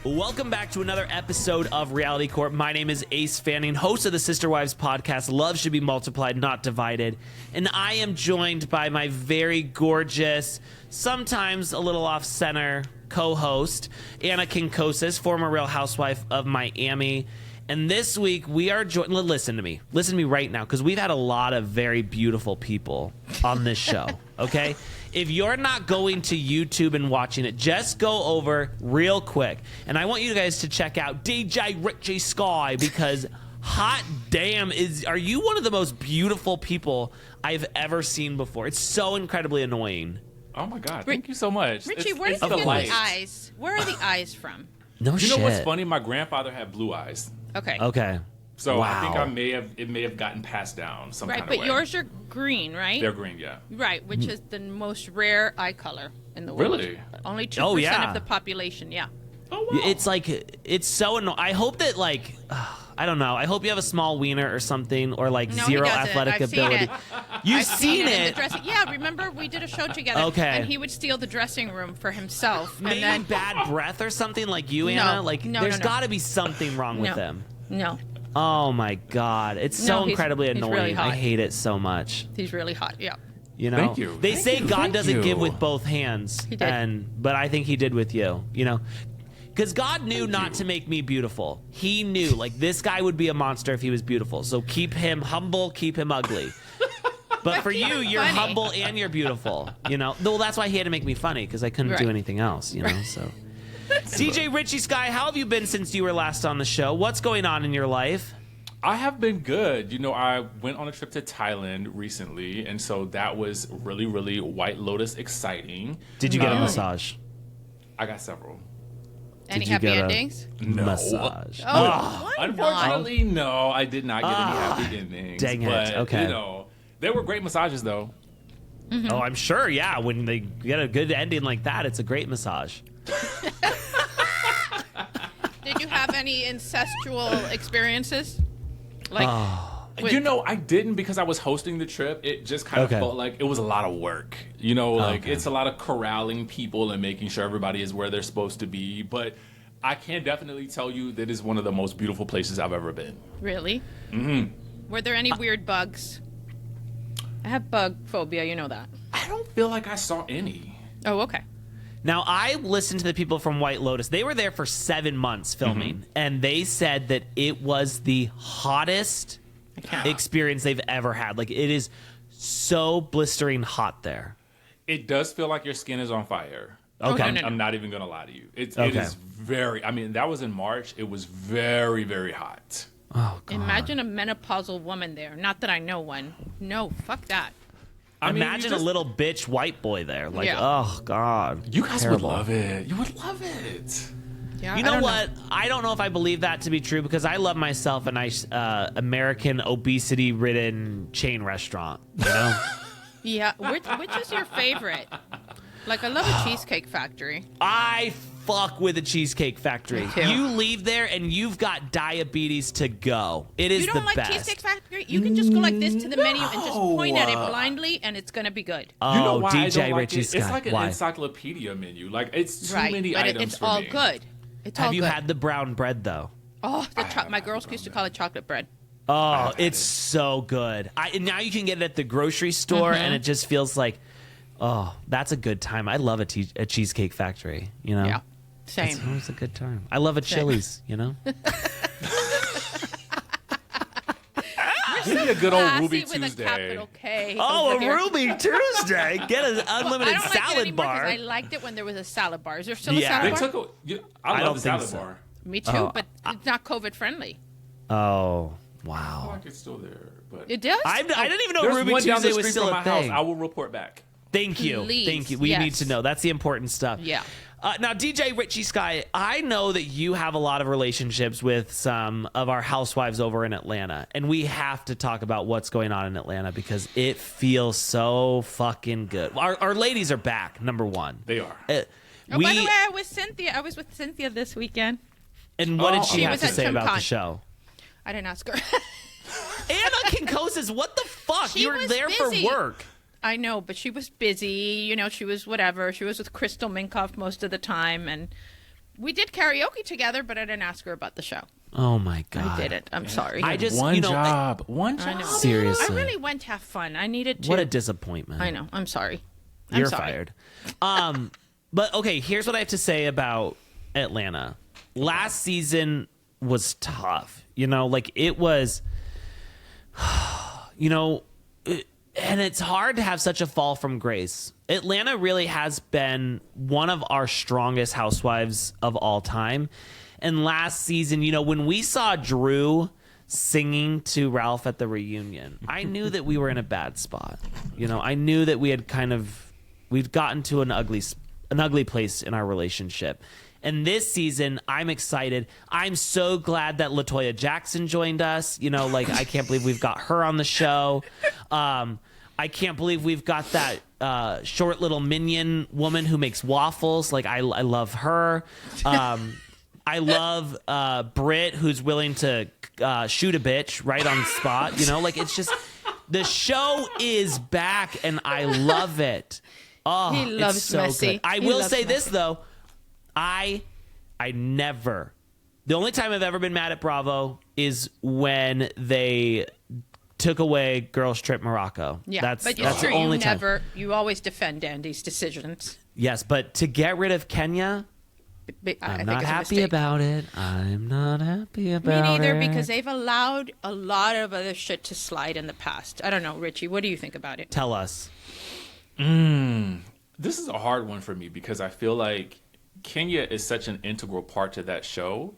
Welcome back to another episode of Reality Corp. My name is Ace Fanning, host of the Sister Wives podcast, Love Should Be Multiplied, Not Divided. And I am joined by my very gorgeous, sometimes a little off-center co-host, Anna Quincoces, former Real Housewife of Miami. And this week we are joined. Listen to me right now, because we've had a lot of very beautiful people on this show, okay? If you're not going to YouTube and watching it, just go over real quick. And I want you guys to check out DJ Richie Skye, because hot damn, are you one of the most beautiful people I've ever seen before. It's so incredibly annoying. Oh my God, thank you so much. Richie, where did you get the eyes? Where are the eyes from? No shit. You know what's funny? My grandfather had blue eyes. Okay. So wow. I think it may have gotten passed down some kind of way. Right, but yours are green, right? They're green, yeah. Right, which is the most rare eye color in the world. Really? Only 2% of the population, yeah. Oh, wow. It's so annoying. I hope that, like, I don't know. I hope you have a small wiener or something, or like zero athletic ability. You've seen it. Yeah, remember we did a show together. Okay. And he would steal the dressing room for himself. Maybe and then bad breath or something like you, Anna. There's got to be something wrong with him. No. Oh my God, it's so incredibly annoying. Really hot. I hate it so much. He's really hot. Yeah. You know, Thank you. They say God doesn't give with both hands, He did. but I think He did with you. You know, because God knew not to make me beautiful. He knew, like, this guy would be a monster if he was beautiful. So keep him humble, keep him ugly. But for you, you're humble and you're beautiful. You know, well, that's why He had to make me funny, because I couldn't do anything else. You know, so. DJ Richie Skye, how have you been since you were last on the show? What's going on in your life? I have been good. You know, I went on a trip to Thailand recently, and so that was really, really White Lotus exciting. Did you get a massage? I got several. Any happy endings? No. Massage. Oh, unfortunately, no. I did not get any happy endings. Dang it. But, okay. You know, they were great massages, though. Mm-hmm. Oh, I'm sure. Yeah, when they get a good ending like that, it's a great massage. Did you have any incestual experiences? Like, You know, I didn't, because I was hosting the trip. It just kind of felt like it was a lot of work. You know, like it's a lot of corralling people and making sure everybody is where they're supposed to be. But I can definitely tell you that is one of the most beautiful places I've ever been. Really? Mm-hmm. Were there any weird bugs? I have bug phobia, you know that. I don't feel like I saw any. Oh, okay. Now, I listened to the people from White Lotus. They were there for 7 months filming, and they said that it was the hottest experience they've ever had. Like, it is so blistering hot there. It does feel like your skin is on fire. Okay. I'm not even going to lie to you. It is very, I mean, that was in March. It was very, very hot. Oh, God. Imagine a menopausal woman there. Not that I know one. No, fuck that. Imagine a little bitch white boy there. Like, oh, God. You guys terrible. would love it. You would love it. Yeah, you know what? I don't know if I believe that to be true, because I love myself a nice American obesity-ridden chain restaurant. You know? Yeah. Which is your favorite? Like, I love a Cheesecake Factory. I fuck with a Cheesecake Factory. Me too. You leave there and you've got diabetes to go. It is the best. You don't like Cheesecake Factory? You can just go like this to the menu and just point at it blindly, and it's going to be good. Oh, you know why DJ Richie Skye. It's like an encyclopedia menu. Like, it's too many but items it's for all me. good. It's all Have you good. had the brown bread, though? Oh, my girls used to call it chocolate bread. Oh, it's so good. And now you can get it at the grocery store, and it just feels like, oh, that's a good time. I love a Cheesecake Factory, you know? Yeah, same. It's always a good time. I love a Chili's, you know? Give me a good old Ruby with Tuesday. A capital K. Oh, over a here. Ruby Tuesday. Get an unlimited I don't salad like it anymore, 'cause bar. I liked it when there was a salad bar. Is there still a Yeah. salad They bar? took I don't love the think salad so. bar. Me too, but it's not COVID friendly. Oh, I wow. feel like it's still there, but It does? I didn't even know there's Ruby one down Tuesday the was street still from a my house. thing. I will report back. Thank you. Please, Thank you. We yes. need to know. That's the important stuff. Yeah. Now, DJ Richie Skye, I know that you have a lot of relationships with some of our housewives over in Atlanta, and we have to talk about what's going on in Atlanta because it feels so fucking good. Our ladies are back, number one. They are. By the way, I was with Cynthia this weekend. And what did she have was to at say about the ChumCon. show? I didn't ask her. Anna Quincoces, what the fuck? She You were was there busy. for work. I know, but she was busy. You know, she was whatever. She was with Crystal Minkoff most of the time, and We did karaoke together, but I didn't ask her about the show. Oh my God. I didn't. I'm sorry. I just one job. Seriously. I really went to have fun. I needed to. What a disappointment. I know. I'm sorry. You're fired. But okay, here's what I have to say about Atlanta. Last season was tough. It was, and it's hard to have such a fall from grace. Atlanta really has been one of our strongest housewives of all time. And last season, when we saw Drew singing to Ralph at the reunion, I knew that we were in a bad spot. I knew that we had we'd gotten to an ugly place in our relationship. And this season, I'm excited. I'm so glad that Latoya Jackson joined us. I can't believe we've got her on the show. I can't believe we've got that short little minion woman who makes waffles. I love her. I love Brit, who's willing to shoot a bitch right on the spot. It's just, the show is back and I love it. Oh, he loves it's so messy. good. I will say this though, I never. The only time I've ever been mad at Bravo is when they took away Girls Trip Morocco. Yeah, that's but the only time. You always defend Andy's decisions. Yes, but to get rid of Kenya, I'm not happy about it. I'm not happy about it. Me neither, because they've allowed a lot of other shit to slide in the past. I don't know, Richie. What do you think about it? Tell us. This is a hard one for me because I feel like Kenya is such an integral part to that show,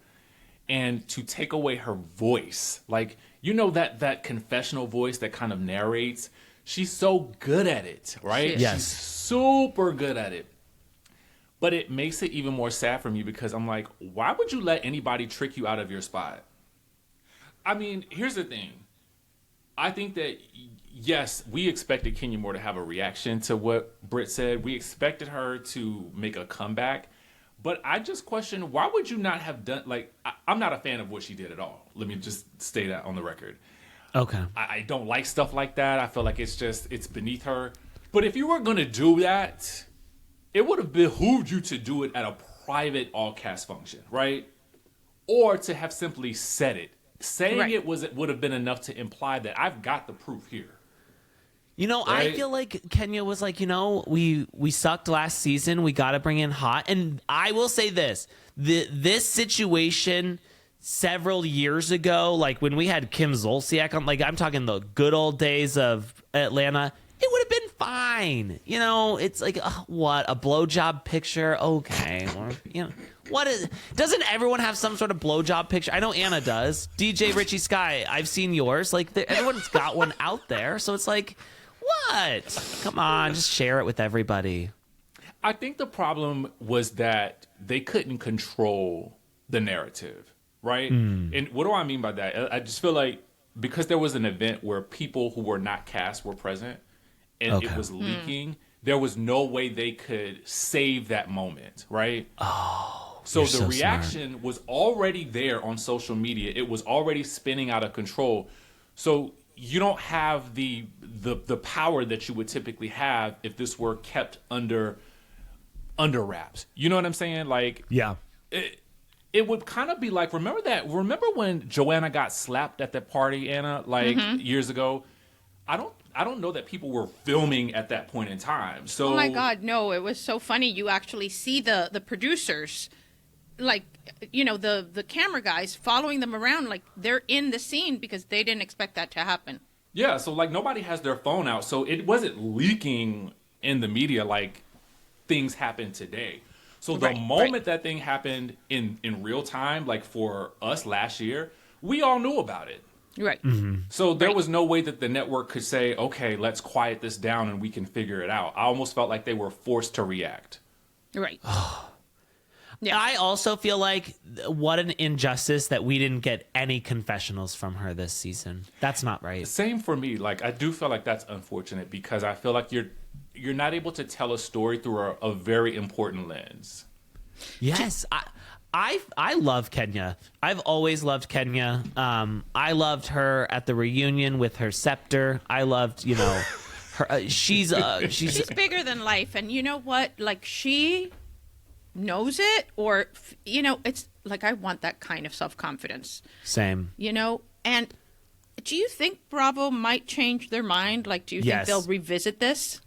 and to take away her voice, that confessional voice that kind of narrates, she's so good at it, right? Yes. She's super good at it. But it makes it even more sad for me because I'm like, why would you let anybody trick you out of your spot? I mean, here's the thing. I think that, yes, we expected Kenya Moore to have a reaction to what Britt said. We expected her to make a comeback. But I just question, why would you not have done, I'm not a fan of what she did at all. Let me just state that on the record. Okay. I don't like stuff like that. I feel like it's beneath her. But if you were going to do that, it would have behooved you to do it at a private all-cast function, right? Or to have simply said it. Saying it would have been enough to imply that I've got the proof here. Right? I feel like Kenya was like, we sucked last season. We got to bring in hot. And I will say this. This situation several years ago, when we had Kim Zolciak on, I'm talking the good old days of Atlanta, it would have been fine. It's what, a blowjob picture? Okay. What is, doesn't everyone have some sort of blowjob picture? I know Anna does. DJ Richie Skye, I've seen yours. Everyone's got one out there. So it's what? Come on, just share it with everybody. I think the problem was that they couldn't control the narrative, right? And what do I mean by that? I just feel like because there was an event where people who were not cast were present and it was leaking, there was no way they could save that moment, right? Oh, so the so reaction smart. was already there on social media. It was already spinning out of control. So you don't have the power that you would typically have if this were kept under wraps. You know what I'm saying? Yeah. It would kind of be like, remember when Joanna got slapped at that party, Anna, years ago? I don't know that people were filming at that point in time. So, oh my God, no! It was so funny. You actually see the producers, the camera guys following them around, they're in the scene because they didn't expect that to happen. Yeah, so nobody has their phone out, so it wasn't leaking in the media like things happen today. So the moment that thing happened in real time, for us last year, we all knew about it. Right. Mm-hmm. So there was no way that the network could say, okay, let's quiet this down and we can figure it out. I almost felt like they were forced to react. Right. Yeah. I also feel like what an injustice that we didn't get any confessionals from her this season. That's not right. Same for me. I do feel like that's unfortunate because I feel like you're not able to tell a story through a very important lens. Yes. I love Kenya. I've always loved Kenya. I loved her at the reunion with her scepter. I loved, her. She's bigger than life, and you know what? She knows it, or, you know, it's like, I want that kind of self-confidence. Same. You know, and do you think Bravo might change their mind? Like, do you think they'll revisit this?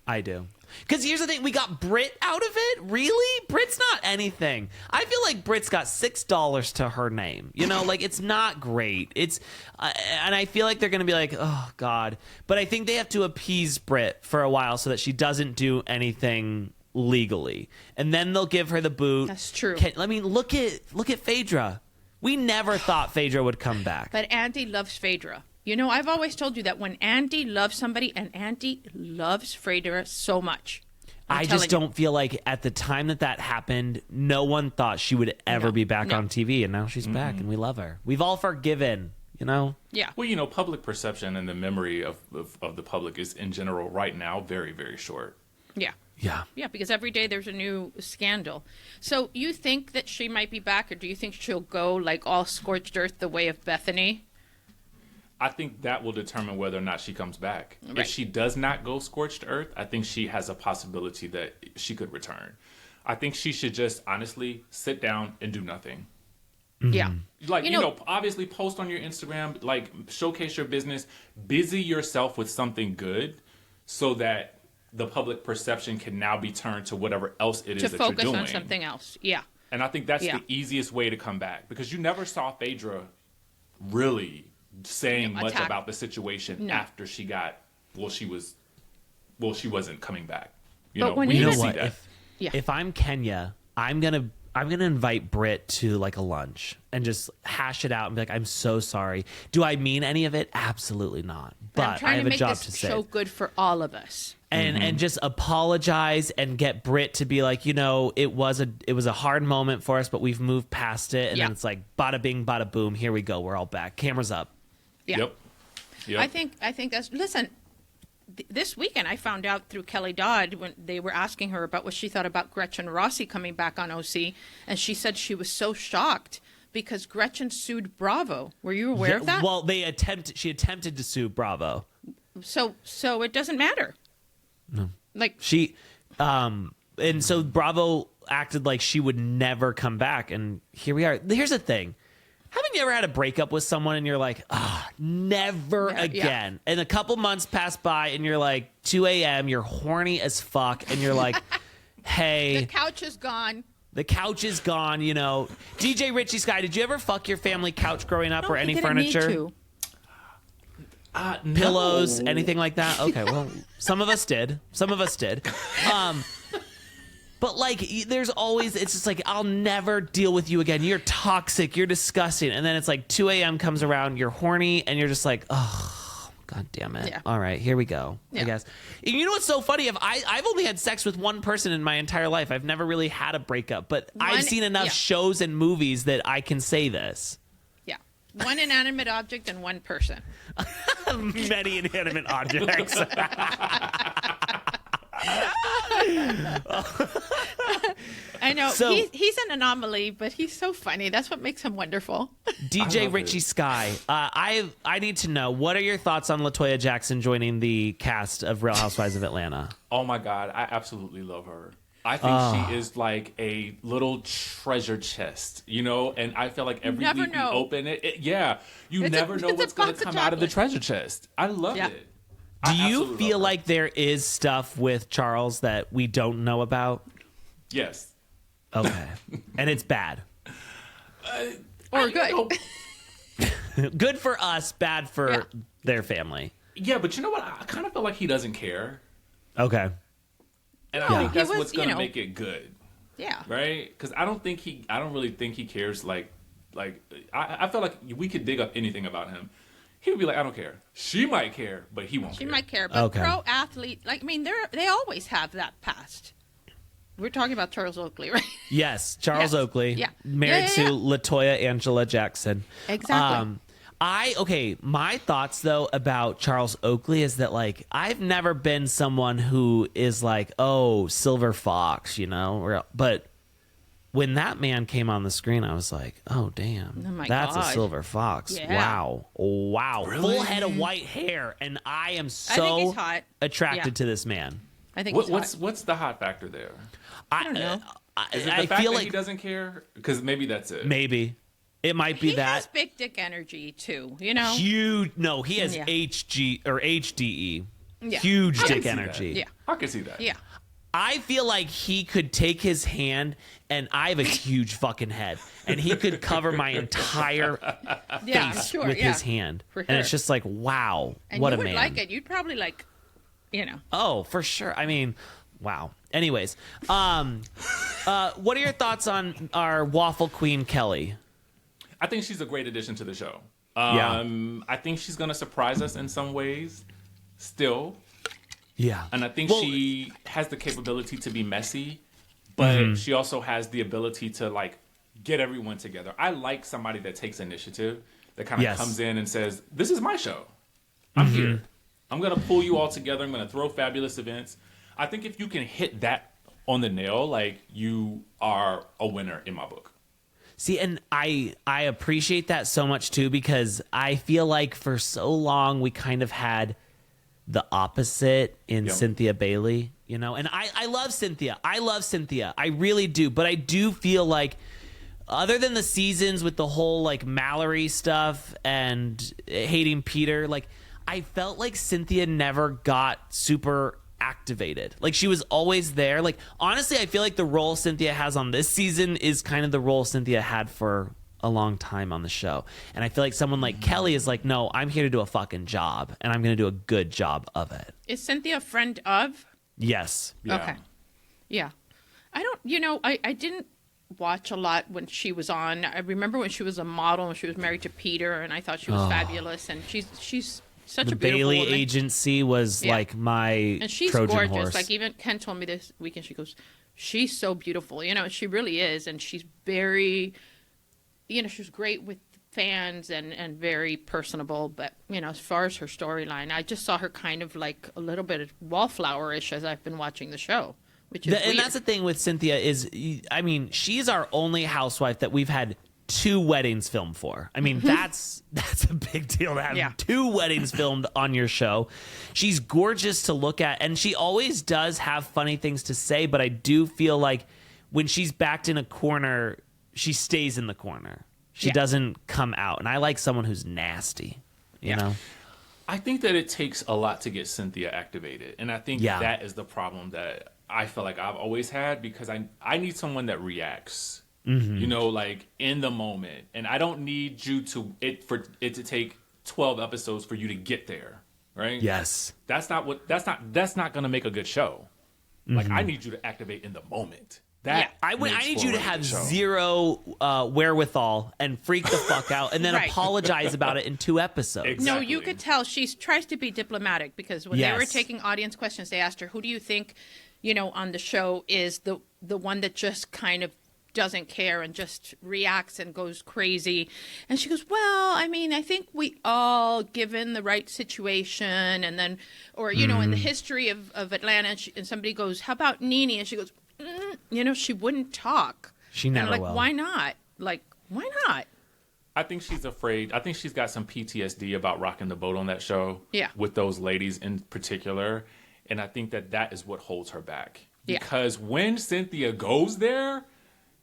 I do. Because here's the thing, we got Brit out of it? Really? Brit's not anything. I feel like Brit's got $6 to her name. You know, like, it's not great. It's, and I feel like they're going to be like, oh, God. But I think they have to appease Brit for a while so that she doesn't do anything legally. And then they'll give her the boot. That's true. I mean, look at Phaedra. We never thought Phaedra would come back. But Andy loves Phaedra. You know, I've always told you that when Andy loves somebody, and Andy loves Phaedra so much. I just don't feel like at the time that happened, no one thought she would ever be back on TV, and now she's back, and we love her. We've all forgiven, you know? Yeah. Well, you know, public perception and the memory of the public is, in general, right now, very, very short. Yeah. Yeah. Yeah, because every day there's a new scandal. So you think that she might be back, or do you think she'll go like all scorched earth the way of Bethany? I think that will determine whether or not she comes back. Right. If she does not go scorched earth, I think she has a possibility that she could return. I think she should just honestly sit down and do nothing. Yeah. Like, you know, obviously post on your Instagram, like showcase your business, busy yourself with something good so that the public perception can now be turned to whatever else it is that you're doing. To focus on something else. Yeah. And I think that's the easiest way to come back, because you never saw Phaedra really saying much about the situation after she got, she wasn't coming back. You know, when we you see what? that. If I'm Kenya, I'm gonna invite Brit to like a lunch and just hash it out and be like, I'm so sorry. Do I mean any of it? Absolutely not. But I have a job to say. Show good for all of us. And just apologize and get Brit to be like, you know, it was a hard moment for us, but we've moved past it. And then it's like, bada bing, bada boom, here we go, we're all back. Cameras up. Yeah. Yep. I think that's, listen, this weekend I found out through Kelly Dodd when they were asking her about what she thought about Gretchen Rossi coming back on OC, and she said she was so shocked because Gretchen sued Bravo. Were you aware of that? Well, she attempted to sue Bravo. So it doesn't matter. No. Like she and so Bravo acted like she would never come back, and here we are. Here's the thing. Haven't you ever had a breakup with someone and you're like, never again? Yeah. And a couple months pass by and you're like, 2 a.m., you're horny as fuck, and you're like, hey. The couch is gone. The couch is gone, you know. DJ Richie Skye, did you ever fuck your family couch growing up, or any furniture? Need to. Pillows, no. anything like that? Okay, well, some of us did. But, like, there's always, it's just like, I'll never deal with you again. You're toxic. You're disgusting. And then it's like 2 a.m. comes around. You're horny. And you're just like, oh, God damn it. Yeah. All right, here we go, I guess. You know what's so funny? I've only had sex with one person in my entire life. I've never really had a breakup. But I've seen enough shows and movies that I can say this. Yeah. One inanimate object and one person. Many inanimate objects. I know. So, he's an anomaly, but he's so funny. That's what makes him wonderful. DJ Richie Skye, I need to know, what are your thoughts on Latoya Jackson joining the cast of Real Housewives of Atlanta? Oh my God, I absolutely love her. I think she is like a little treasure chest, you know, and I feel like every week we open it, you never know what's going to come out of the treasure chest. I love it. Do you feel like there is stuff with Charles that we don't know about? Yes. Okay. And it's bad. Or good. Good for us, bad for their family. Yeah, but you know what? I kind of feel like he doesn't care. Okay. And I think that's what's going to make it good. Yeah. Right? Because I don't really think he cares. I feel like we could dig up anything about him. He would be like, I don't care. She might care, but he won't care. She might care, but pro athlete, like, I mean, they always have that past. We're talking about Charles Oakley, right? Yes, Charles Oakley. Yeah. Married to Latoya Angela Jackson. Exactly. My thoughts, though, about Charles Oakley is that, like, I've never been someone who is like, oh, silver fox, you know? But when that man came on the screen, I was like, oh, damn. That's a silver fox. Yeah. Wow. Really? Full head of white hair. And I am so attracted to this man. I think he's hot. What's the hot factor there? I don't know. Is it the fact that he doesn't care? Because maybe that's it. Maybe. It might be that. He has big dick energy, too, you know? Huge. No, he has HG or HDE. Yeah. Huge dick energy. Yeah. I can see that. Yeah. I feel like he could take his hand, and I have a huge fucking head, and he could cover my entire face with his hand. For and it's sure. just like, wow, And what a you would man. like it. You'd probably like, you know. Oh, for sure. I mean, wow. Anyways, what are your thoughts on our waffle queen, Kelly? I think she's a great addition to the show. Yeah. I think she's going to surprise us in some ways still. Yeah. And I think she has the capability to be messy, but she also has the ability to, like, get everyone together. I like somebody that takes initiative, that kind of comes in and says, this is my show. I'm here. I'm going to pull you all together. I'm going to throw fabulous events. I think if you can hit that on the nail, like, you are a winner in my book. See, and I appreciate that so much, too, because I feel like for so long we kind of had the opposite in Cynthia Bailey, you know? And I love Cynthia. I really do. But I do feel like other than the seasons with the whole, like, Mallory stuff and hating Peter, like, I felt like Cynthia never got super activated. Like, she was always there. Like, honestly, I feel like the role Cynthia has on this season is kind of the role Cynthia had for a long time on the show. And I feel like someone like Kelly is like, no, I'm here to do a fucking job, and I'm going to do a good job of it. Is Cynthia a friend of? Yes. Yeah. Okay. Yeah. I don't, I didn't watch a lot when she was on. I remember when she was a model and she was married to Peter, and I thought she was fabulous. And she's such The a beautiful Bailey woman. agency was like my And she's Trojan gorgeous. horse. Like, even Ken told me this weekend, she goes, she's so beautiful. She really is. And she's very, she's great with fans and very personable. But, as far as her storyline, I just saw her kind of like a little bit of Wallflower-ish as I've been watching the show, which is And weird. that's the thing with Cynthia is, I mean, she's our only housewife that we've had 2 weddings filmed for. I mean, that's a big deal to have 2 weddings filmed on your show. She's gorgeous to look at, and she always does have funny things to say, but I do feel like when she's backed in a corner, she stays in the corner. She doesn't come out. And I like someone who's nasty, you know? I think that it takes a lot to get Cynthia activated. And I think that is the problem that I feel like I've always had, because I need someone that reacts. Like in the moment, and I don't need you to to take 12 episodes for you to get there, right? Yes, that's not going to make a good show. Like, I need you to activate in the moment. I need you to have zero wherewithal and freak the fuck out, and then apologize about it in 2 episodes. Exactly. No, you could tell she tries to be diplomatic, because when they were taking audience questions, they asked her, "Who do you think, on the show is the one that just kind of doesn't care and just reacts and goes crazy?" And she goes, "Well, I mean, I think we all, given the right situation, and then, or in the history of Atlanta," and somebody goes, "How about Nene?" And she goes, she wouldn't talk. She never will. Why not? Like, why not? I think she's afraid. I think she's got some PTSD about rocking the boat on that show. Yeah. With those ladies in particular, and I think that is what holds her back. Yeah. Because when Cynthia goes there,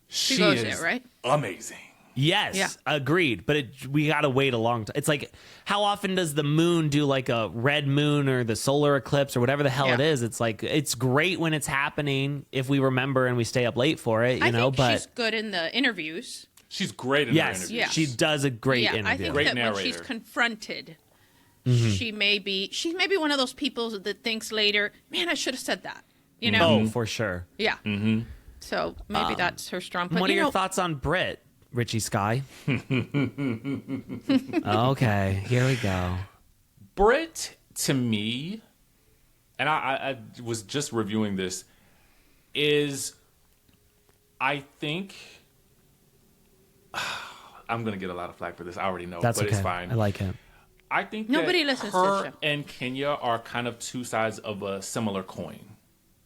she goes is there, right? amazing. Yes, agreed. But we got to wait a long time. It's like, how often does the moon do like a red moon or the solar eclipse or whatever the hell it is? It's like, it's great when it's happening if we remember and we stay up late for it, but she's good in the interviews. She's great in her interviews. Yeah. She does a great interview. I think Great that narrator. when she's confronted, she's maybe one of those people that thinks later, "Man, I should have said that." Oh, for sure. Yeah. So maybe that's her strong point. What are your thoughts on Brit, Richie Skye? Okay, here we go. Brit, to me, and I was just reviewing this, is, I think, I'm going to get a lot of flack for this. I already know, That's but okay. it's fine. I like it. I think Nobody that listens to the her show. and Kenya are kind of 2 sides of a similar coin.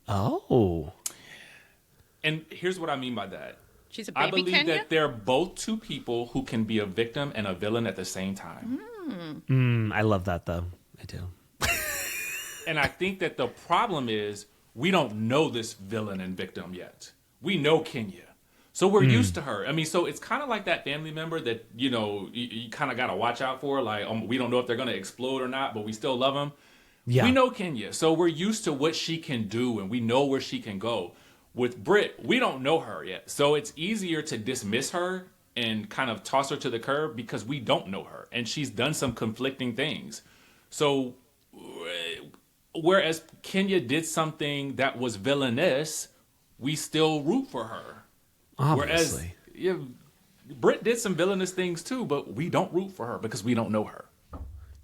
Oh. And here's what I mean by that. She's a baby I believe Kenya? that they're both 2 people who can be a victim and a villain at the same time. I love that, though. I do. And I think that the problem is we don't know this villain and victim yet. we know Kenya. So we're used to her. I mean, so it's kind of like that family member that, you know, you kind of got to watch out for. Like, we don't know if they're going to explode or not, but we still love them. Yeah. We know Kenya. So we're used to what she can do, and we know where she can go. With Brit, we don't know her yet. So it's easier to dismiss her and kind of toss her to the curb because we don't know her. And she's done some conflicting things. So whereas Kenya did something that was villainous, we still root for her. Obviously. Whereas Brit did some villainous things too, but we don't root for her because we don't know her.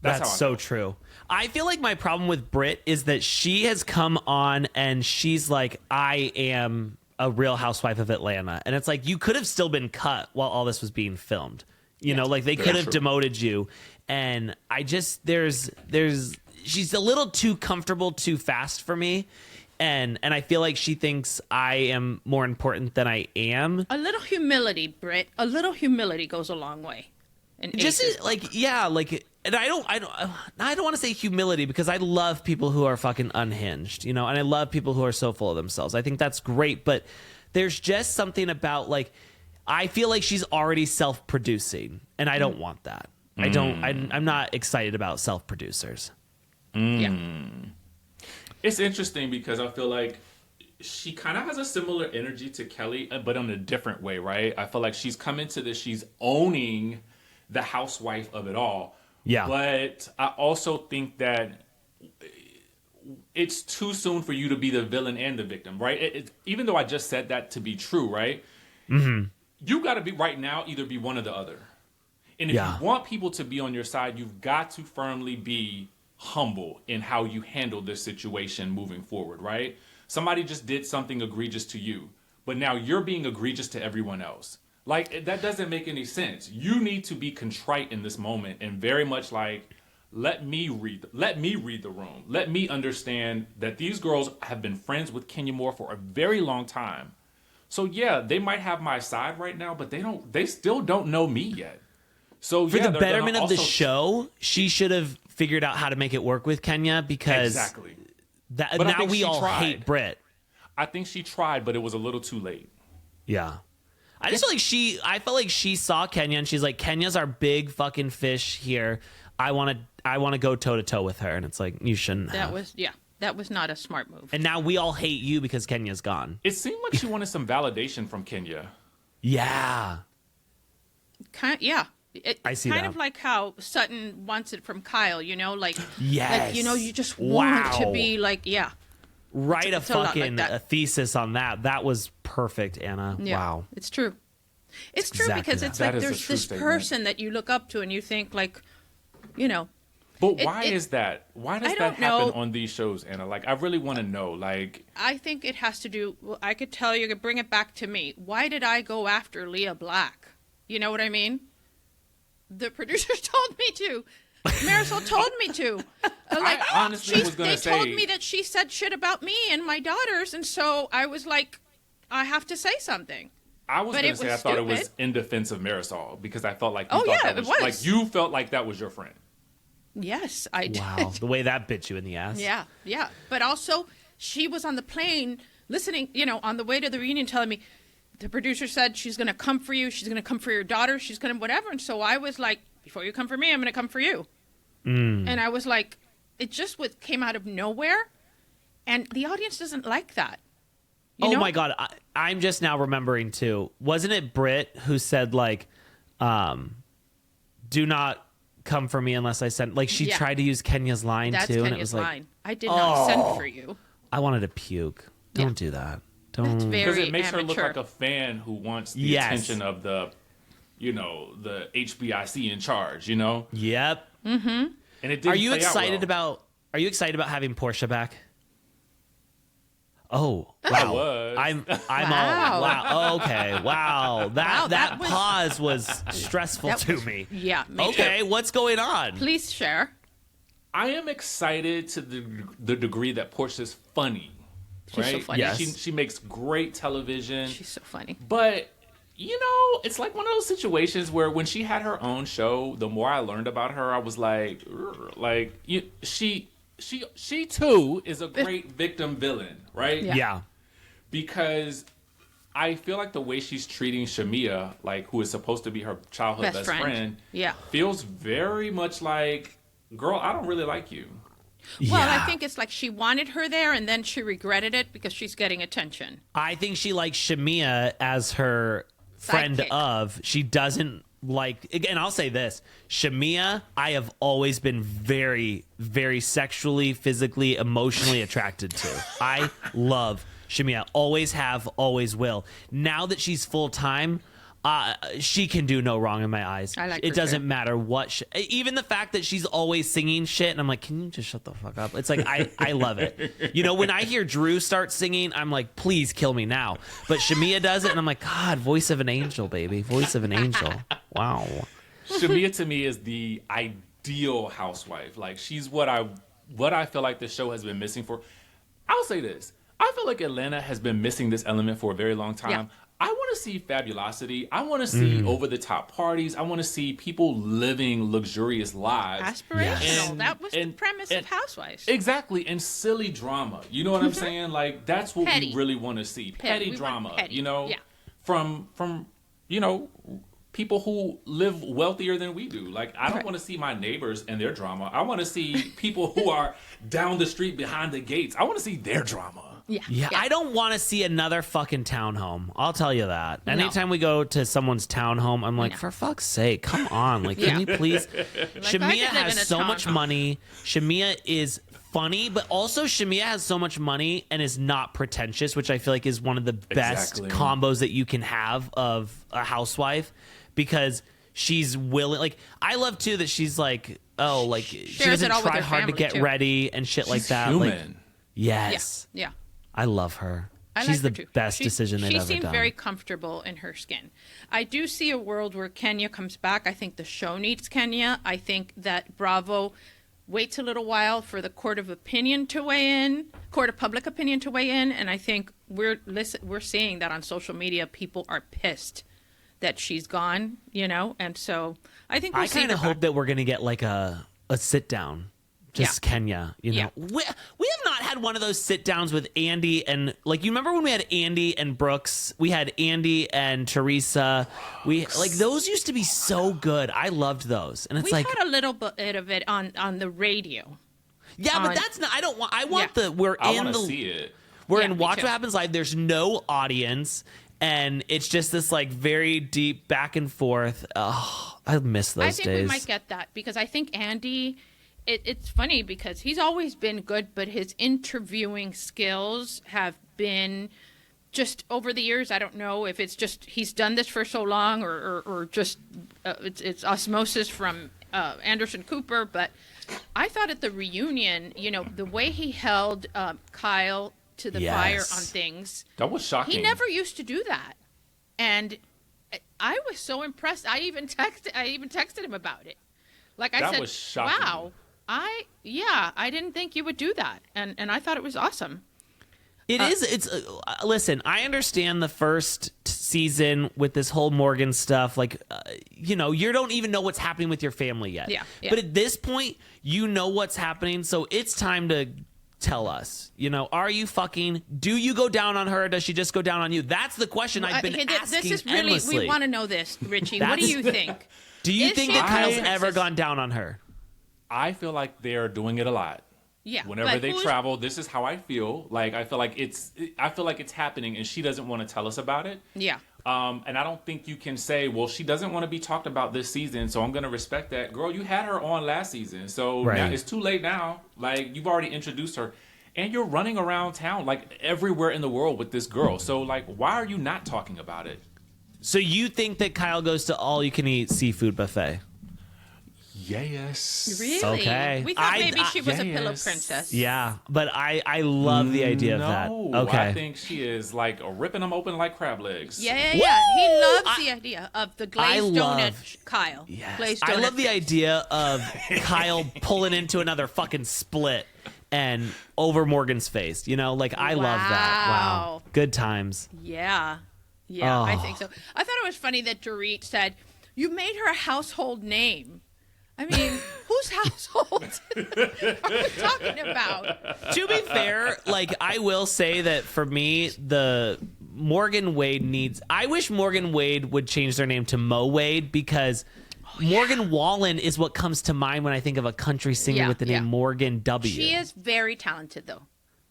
That's so true. I feel like my problem with Brit is that she has come on and she's like, I am a Real Housewife of Atlanta. And it's like, you could have still been cut while all this was being filmed. You know, like they could have demoted you. And I just, she's a little too comfortable too fast for me. And I feel like she thinks I am more important than I am. A little humility, Britt. A little humility goes a long way. And just like, yeah, like, and I don't want to say humility because I love people who are fucking unhinged, you know, and I love people who are so full of themselves. I think that's great, but there's just something about like, I feel like she's already self-producing, and I don't want that. I'm not excited about self-producers. Yeah. It's interesting because I feel like she kind of has a similar energy to Kelly, but in a different way, right? I feel like she's come into this, she's owning the housewife of it all. Yeah. But I also think that it's too soon for you to be the villain and the victim, right? Even though I just said that to be true, right? Mm-hmm. You got to be right now, either be one or the other. And if you want people to be on your side, you've got to firmly be humble in how you handle this situation moving forward, right? Somebody just did something egregious to you, but now you're being egregious to everyone else. Like, that doesn't make any sense. You need to be contrite in this moment and very much like, let me read the room. Let me understand that these girls have been friends with Kenya Moore for a very long time. So yeah, they might have my side right now, but they still don't know me yet. So for the betterment of the show, she should have figured out how to make it work with Kenya because now we all hate Brit. I think she tried, but it was a little too late. Yeah. I just feel like I felt like she saw Kenya and she's like, Kenya's our big fucking fish here. I want to go toe to toe with her. And it's like, you shouldn't have. That was not a smart move. And now we all hate you because Kenya's gone. It seemed like she wanted some validation from Kenya. Yeah. I see kind of like how Sutton wants it from Kyle, you know, like, yes. like, you know, you just want to be like, write a fucking a thesis on that. That was perfect, Anna. Yeah, wow. It's true. It's true exactly because it's like there's this person that you look up to and you think like, you know. But why is that? Why does that happen on these shows, Anna? Like, I really want to know. Like, I think it has to do. Well, I could tell you, bring it back to me. Why did I go after Leah Black? You know what I mean? The producers told me to. Marisol told me to. Like, I honestly was going to say. They told me that she said shit about me and my daughters, and so I was like, I have to say something. I was going to say I thought it was in defense of Marisol because I felt like it was. Like you felt like that was your friend. Yes, I did. Wow, the way that bit you in the ass. Yeah. But also, she was on the plane listening, you know, on the way to the reunion telling me, the producer said she's going to come for you. She's going to come for your daughter. She's going to whatever. And so I was like, before you come for me, I'm going to come for you. And I was like, it just came out of nowhere. And the audience doesn't like that. You know? My God. I'm just now remembering too. Wasn't it Brit who said like, do not come for me unless I send, like she tried to use Kenya's line That's too. Kenya's and it was like, line. I did not send for you. I wanted to puke. Don't do that. Don't. Because it makes her look like a fan who wants the attention of the, you know, the HBIC in charge, you know? Yep. Mm-hmm. And it didn't Are you excited about having Portia back? Oh, wow. Was. I'm all wow. Oh, okay. Wow. That pause was stressful to me. Yeah. Okay, what's going on? Please share. I am excited to the degree that Portia's funny. She's so funny. Yes. She makes great television. She's so funny. But, you know, it's like one of those situations where when she had her own show, the more I learned about her, I was like, she too is a great victim villain, right? Yeah. Because I feel like the way she's treating Shamea, like who is supposed to be her childhood best friend, feels very much like, girl, I don't really like you. Well, I think it's like she wanted her there and then she regretted it because she's getting attention. I think she likes Shamea as her friend of. She doesn't like, again, I'll say this. Shamea, I have always been very, very sexually, physically, emotionally attracted to. I love Shamea. Always have, always will. Now that she's full-time, she can do no wrong in my eyes. I like it her doesn't too. matter what even the fact that she's always singing shit and I'm like, can you just shut the fuck up? It's like I love it. You know, when I hear Drew start singing, I'm like, please kill me now. But Shamea does it and I'm like, God, voice of an angel, baby. Voice of an angel. Wow. Shamea to me is the ideal housewife. Like, she's what I feel like the show has been missing for. I'll say this. I feel like Atlanta has been missing this element for a very long time. Yeah. I want to see fabulosity. I want to see over-the-top parties. I want to see people living luxurious lives. Aspirational. That was the premise of Housewives. Exactly. And silly drama. You know what I'm saying? Like, that's what we really want to see. Petty drama. You know? Yeah. From you know, people who live wealthier than we do. Like, I don't want to see my neighbors and their drama. I want to see people who are down the street behind the gates. I want to see their drama. Yeah, I don't want to see another fucking townhome. I'll tell you that. Anytime we go to someone's townhome, I'm like, for fuck's sake, come on. Like, can you please? Shamea has so much money. Shamea is funny, but also Shamea has so much money and is not pretentious, which I feel like is one of the best combos that you can have of a housewife, because she's willing. Like, I love too that she's like, she doesn't try hard to get ready and shit like that. Human. Like, yes. Yeah. I love her. She's the best decision they've ever done. She seemed very comfortable in her skin. I do see a world where Kenya comes back. I think the show needs Kenya. I think that Bravo waits a little while for the court of public opinion to weigh in. And I think we're seeing that on social media. People are pissed that she's gone, you know? And so I think I kind of hope that we're going to get like a sit down. Just Kenya, you know. We have not had one of those sit downs with Andy and, like, you remember when we had Andy and Brooks? We had Andy and Teresa. Those used to be so good. I loved those. And it's we had a little bit of it on the radio. Yeah, but that's not. I want to see it. We're in Watch What Happens Live. There's no audience. And it's just this like very deep back and forth. Oh, I miss those days. I think we might get that because I think Andy. It's funny because he's always been good, but his interviewing skills have been just over the years. I don't know if it's just he's done this for so long or just it's osmosis from Anderson Cooper. But I thought at the reunion, you know, the way he held Kyle to the fire on things. That was shocking. He never used to do that. And I was so impressed. I even texted him about it. Like I said, that was shocking. Wow. I didn't think you would do that, and I thought it was awesome. It's listen, I understand the first season with this whole Morgan stuff, like you know, you don't even know what's happening with your family yet. Yeah. But at this point, you know what's happening, so it's time to tell us. You know, are you fucking? Do you go down on her? Or does she just go down on you? That's the question I've been asking this is really, endlessly. We want to know this, Richie. What do you think? Do you think that Kyle's ever gone down on her? I feel like they're doing it a lot. Yeah. Whenever they travel, this is how I feel. Like I feel like it's happening, and she doesn't want to tell us about it. Yeah. And I don't think you can say, well, she doesn't want to be talked about this season, so I'm going to respect that. Girl, you had her on last season, so now it's too late now. Like, you've already introduced her, and you're running around town, like, everywhere in the world with this girl. So, like, why are you not talking about it? So you think that Kyle goes to all-you-can-eat seafood buffet? Yes. Really? Okay. We thought maybe she was a pillow princess. Yeah, but I love the idea of that. Okay. I think she is like ripping them open like crab legs. Yeah. He loves the idea of the glazed donut, Kyle. Yes. Glazed donut I love the idea of Kyle pulling into another fucking split and over Morgan's face. You know, like I love that. Wow. Good times. Yeah. Yeah, I think so. I thought it was funny that Dorit said, you made her a household name. I mean, whose household are we talking about? To be fair, like I will say that for me, the Morgan Wade needs. I wish Morgan Wade would change their name to Mo Wade, because Morgan Wallen is what comes to mind when I think of a country singer with the name Morgan W. She is very talented, though.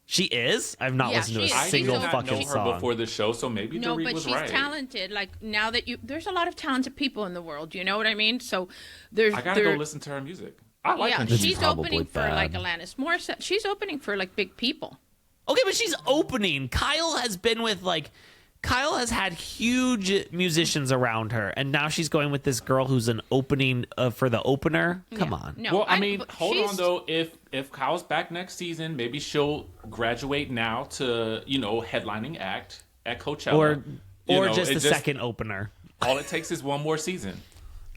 She is? I've not listened to a I single did not fucking know her song before the show, so maybe No, Dorit but was she's right. talented. Like, now that there's a lot of talented people in the world. You know what I mean? So I gotta go listen to her music. I like her music. She's opening for like Alanis Morissette. She's opening for like big people. Okay, but she's opening. Kyle has had huge musicians around her, and now she's going with this girl who's an opening for the opener. Come on. No, Well, I mean, hold on though. If Kyle's back next season, maybe she'll graduate now to headlining act at Coachella, or just the second opener. All it takes is one more season.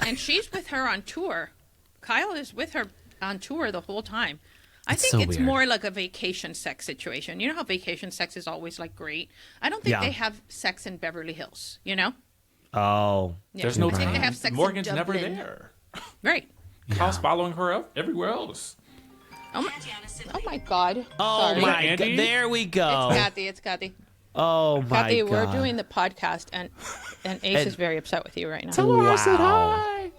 And she's with her on tour. Kyle is with her on tour the whole time. I think so it's weird. more like a vacation sex situation. You know how vacation sex is always like great? I don't think they have sex in Beverly Hills, you know? Oh. Yeah. There's no I think time. they have sex Morgan's in never Dublin. there. Right. Kyle's following her up everywhere else. Oh my God. Oh Sorry. my Andy? God. There we go. It's Kathy. Oh my Kathy, God. we're doing the podcast, and Ace is very upset with you right now. Tell her I said Wow. hi.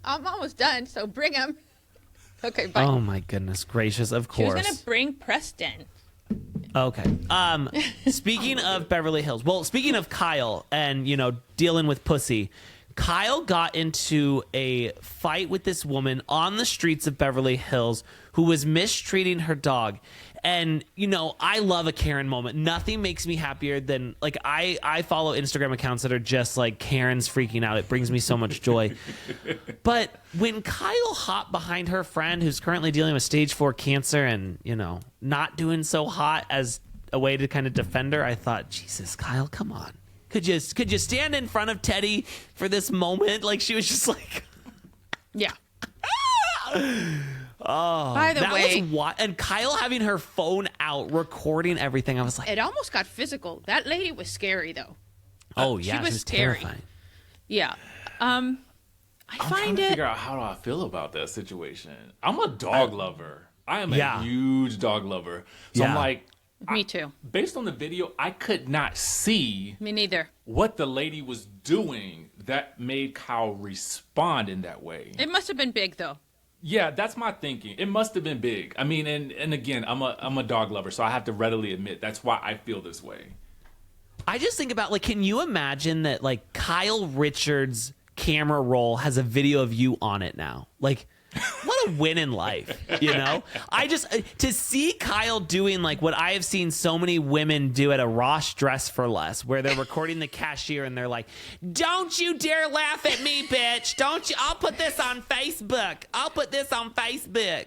I'm almost done, so bring him. Okay, bye. Oh my goodness gracious, of She was course. going to bring Preston. Okay. Speaking of Beverly Hills, well, speaking of Kyle and, dealing with pussy, Kyle got into a fight with this woman on the streets of Beverly Hills who was mistreating her dog. And, I love a Karen moment. Nothing makes me happier than, like, I follow Instagram accounts that are just like Karen's freaking out. It brings me so much joy. But when Kyle hopped behind her friend who's currently dealing with stage 4 cancer and, not doing so hot as a way to kind of defend her, I thought, Jesus, Kyle, come on. Could you stand in front of Teddy for this moment? Like, she was just like... Yeah. Oh, By the way, was what, and Kyle having her phone out recording everything. I was like, it almost got physical. That lady was scary, though. oh yeah, she was scary. terrifying. Yeah. I'm trying to figure out how do I feel about that situation. I'm a dog lover. I am a huge dog lover. So I'm like, Me too. Based on the video, I could not see Me neither. what the lady was doing that made Kyle respond in that way. It must have been big, though. Yeah, that's my thinking. It must have been big. I mean, and again, I'm a dog lover, so I have to readily admit that's why I feel this way. I just think about, like, can you imagine that, like, Kyle Richards' camera roll has a video of you on it now? Like, what a win in life, I just, to see Kyle doing, like, what I have seen so many women do at a Ross Dress for Less, where they're recording the cashier and they're like, don't you dare laugh at me, bitch. Don't you, I'll put this on Facebook.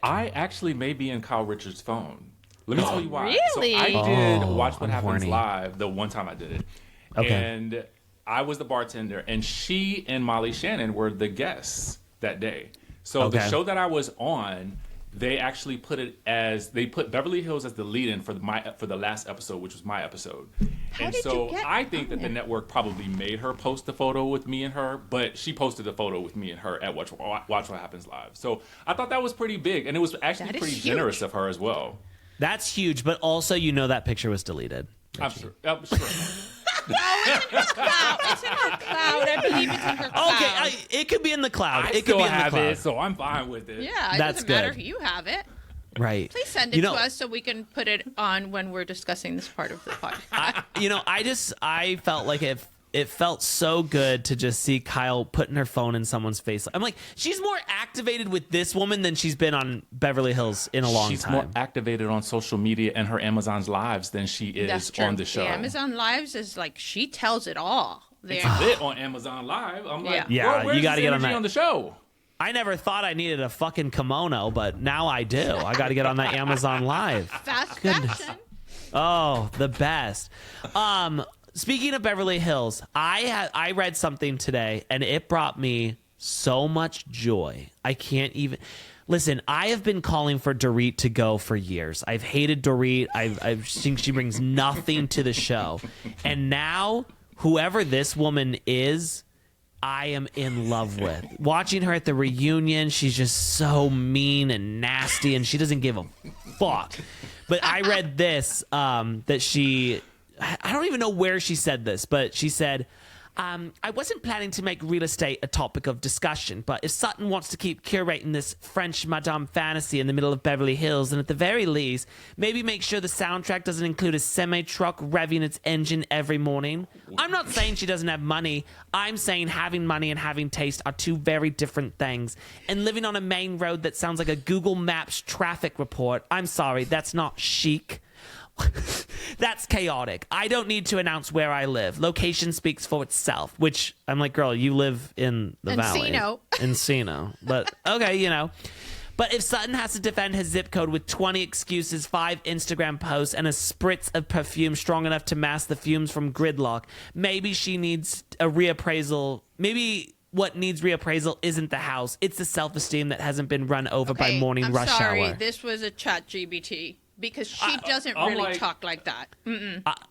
I actually may be in Kyle Richards' phone. Let me tell you why. Really? So I did Watch What I'm Happens horny. Live the one time I did it. Okay. And I was the bartender, and she and Molly Shannon were the guests that day. So the show that I was on, they actually put Beverly Hills as the lead-in for the last episode, which was my episode. How did you get I think on that the it? network probably made her post the photo with me and her, but she posted a photo with me and her at Watch What Happens Live. So I thought that was pretty big, and it was actually That is pretty huge. generous of her as well. That's huge, but also, that picture was deleted. I'm sure. It's in her cloud. I believe it's in her cloud. Okay, it could be in the cloud. I It could still be in the have cloud. it, so I'm fine with it. Yeah, it That's doesn't matter good. if you have it. Right. Please send it to us so we can put it on when we're discussing this part of the podcast. I felt like it felt so good to just see Kyle putting her phone in someone's face. I'm like, she's more activated with this woman than she's been on Beverly Hills in a long She's time. more activated on social media and her Amazon's lives than she That's is true. on the show. The Amazon Lives is like, she tells it all. It's lit on Amazon Live. I'm like, Yeah, where's you got to this get on energy that. on the show. I never thought I needed a fucking kimono, but now I do. I got to get on that Amazon Live. Fast fashion. Oh, the best. Speaking of Beverly Hills, I read something today, and it brought me so much joy. I can't even... Listen, I have been calling for Dorit to go for years. I've hated Dorit. I think she brings nothing to the show. And now, whoever this woman is, I am in love with. Watching her at the reunion, she's just so mean and nasty, and she doesn't give a fuck. But I read this that I don't even know where she said this, but she said, I wasn't planning to make real estate a topic of discussion, but if Sutton wants to keep curating this French Madame fantasy in the middle of Beverly Hills, then at the very least, maybe make sure the soundtrack doesn't include a semi-truck revving its engine every morning. I'm not saying she doesn't have money. I'm saying having money and having taste are two very different things. And living on a main road that sounds like a Google Maps traffic report, I'm sorry, that's not chic. That's chaotic. I don't need to announce where I live. Location speaks for itself, which I'm like, girl, you live in the valley. Encino. But okay, you know. But if Sutton has to defend his zip code with 20 excuses, 5 Instagram posts, and a spritz of perfume strong enough to mask the fumes from gridlock, maybe she needs a reappraisal. Maybe what needs reappraisal isn't the house. It's the self-esteem that hasn't been run over by morning rush hour. This was a chat GBT. Because she doesn't really talk like that.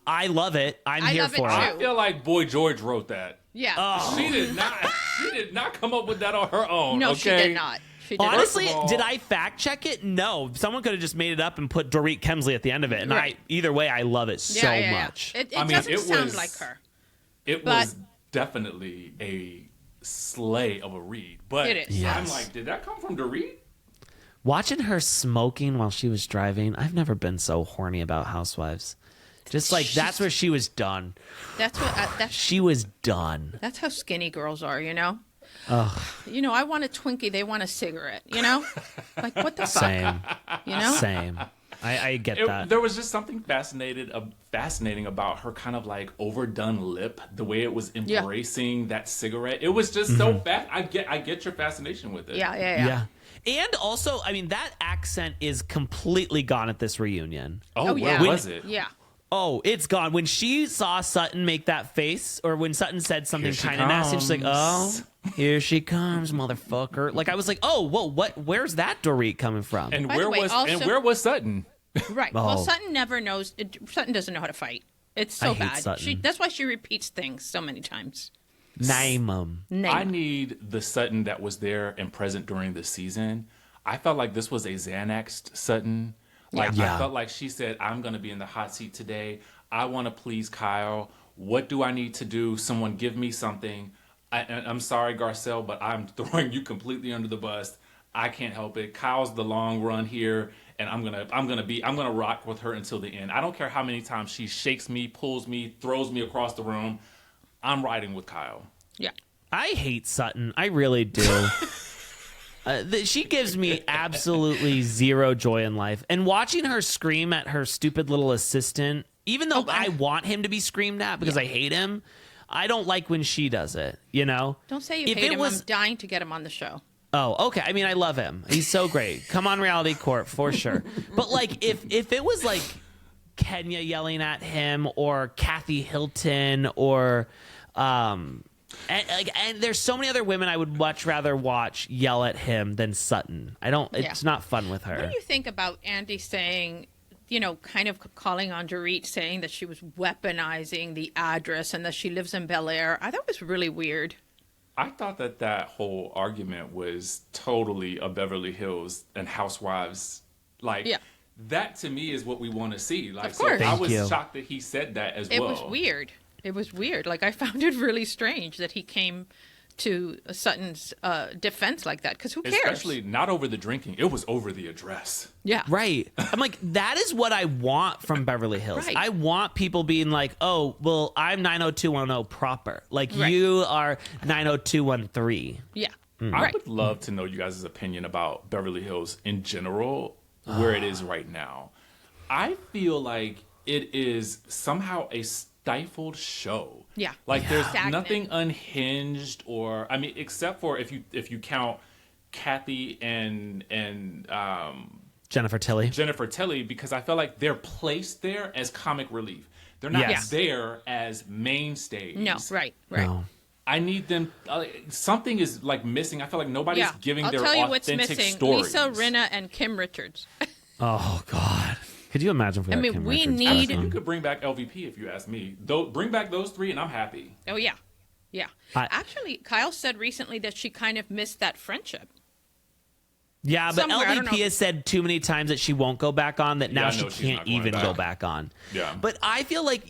I love it. I'm here for it. I feel like Boy George wrote that. Yeah. Oh. She did not come up with that on her own. No, okay? she did not. Honestly, did I fact check it? No. Someone could have just made it up and put Dorit Kemsley at the end of it. And either way, I love it so much. It doesn't sound like her. It was definitely a slay of a read. But it is. Yes. I'm like, did that come from Dorit? Watching her smoking while she was driving, I've never been so horny about Housewives. Just like, that's where she was done. She was done. That's how skinny girls are, you know? Ugh. You know, I want a Twinkie, they want a cigarette, you know? Like, what the fuck? Same. You know? Same. I get that. There was just something fascinating about her kind of like overdone lip, the way it was embracing that cigarette. It was just so fast. I get your fascination with it. Yeah. And also, I mean, that accent is completely gone at this reunion. Oh, where was it? Yeah. Oh, it's gone. When she saw Sutton make that face, or when Sutton said something kind of nasty, she's like, oh, here she comes, motherfucker. Like, I was like, oh, whoa, where's that Dorit coming from? And where was Sutton? Right. Well, Sutton never knows. Sutton doesn't know how to fight. It's so bad. That's why she repeats things so many times. Name them. I need the Sutton that was there and present during the season. I felt like this was a Xanaxed Sutton. I felt like she said, I'm going to be in the hot seat today. I want to please Kyle. What do I need to do? Someone give me something. I'm sorry, Garcelle, but I'm throwing you completely under the bus. I can't help it. Kyle's the long run here, and I'm gonna rock with her until the end. I don't care how many times she shakes me, pulls me, throws me across the room. I'm riding with Kyle. Yeah. I hate Sutton. I really do. She gives me absolutely zero joy in life. And watching her scream at her stupid little assistant, even though I want him to be screamed at because I hate him, I don't like when she does it, you know? Don't say you hate him. I'm dying to get him on the show. Oh, okay. I mean, I love him. He's so great. Come on, Reality Court, for sure. But, like, if it was, like, Kenya yelling at him or Kathy Hilton or... And there's so many other women I would much rather watch yell at him than Sutton. It's not fun with her. What do you think about Andy saying, you know, kind of calling on Dorit, saying that she was weaponizing the address and that she lives in Bel Air? I thought it was really weird. I thought that whole argument was totally a Beverly Hills and Housewives. That to me is what we want to see. Like, of course. So I was shocked that he said that as well. It was weird. It was weird. Like, I found it really strange that he came to Sutton's defense like that, because who cares? Especially not over the drinking. It was over the address. Yeah. Right. I'm like, that is what I want from Beverly Hills. Right. I want people being like, oh, well, I'm 90210 proper. Like, you are 90213. Yeah. I would love to know you guys' opinion about Beverly Hills in general, where it is right now. I feel like it is somehow a stifled show. Yeah. Like there's Stagnant. nothing unhinged, or I mean, except for if you count Kathy and Jennifer Tilly, because I feel like they're placed there as comic relief. They're not there as mainstays. No, right. No. I need them. Something is like missing. I feel like nobody's giving I'll their tell you authentic what's missing. stories. Lisa Rinna and Kim Richards. Oh, God. Could you imagine if we had Kim we Richards? need... You could bring back LVP if you ask me. Bring back those three and I'm happy. Oh, yeah. Yeah. Actually, Kyle said recently that she kind of missed that friendship. Yeah, but LVP has said too many times that she won't go back on, that now she can't even go back on. Yeah. But I feel like,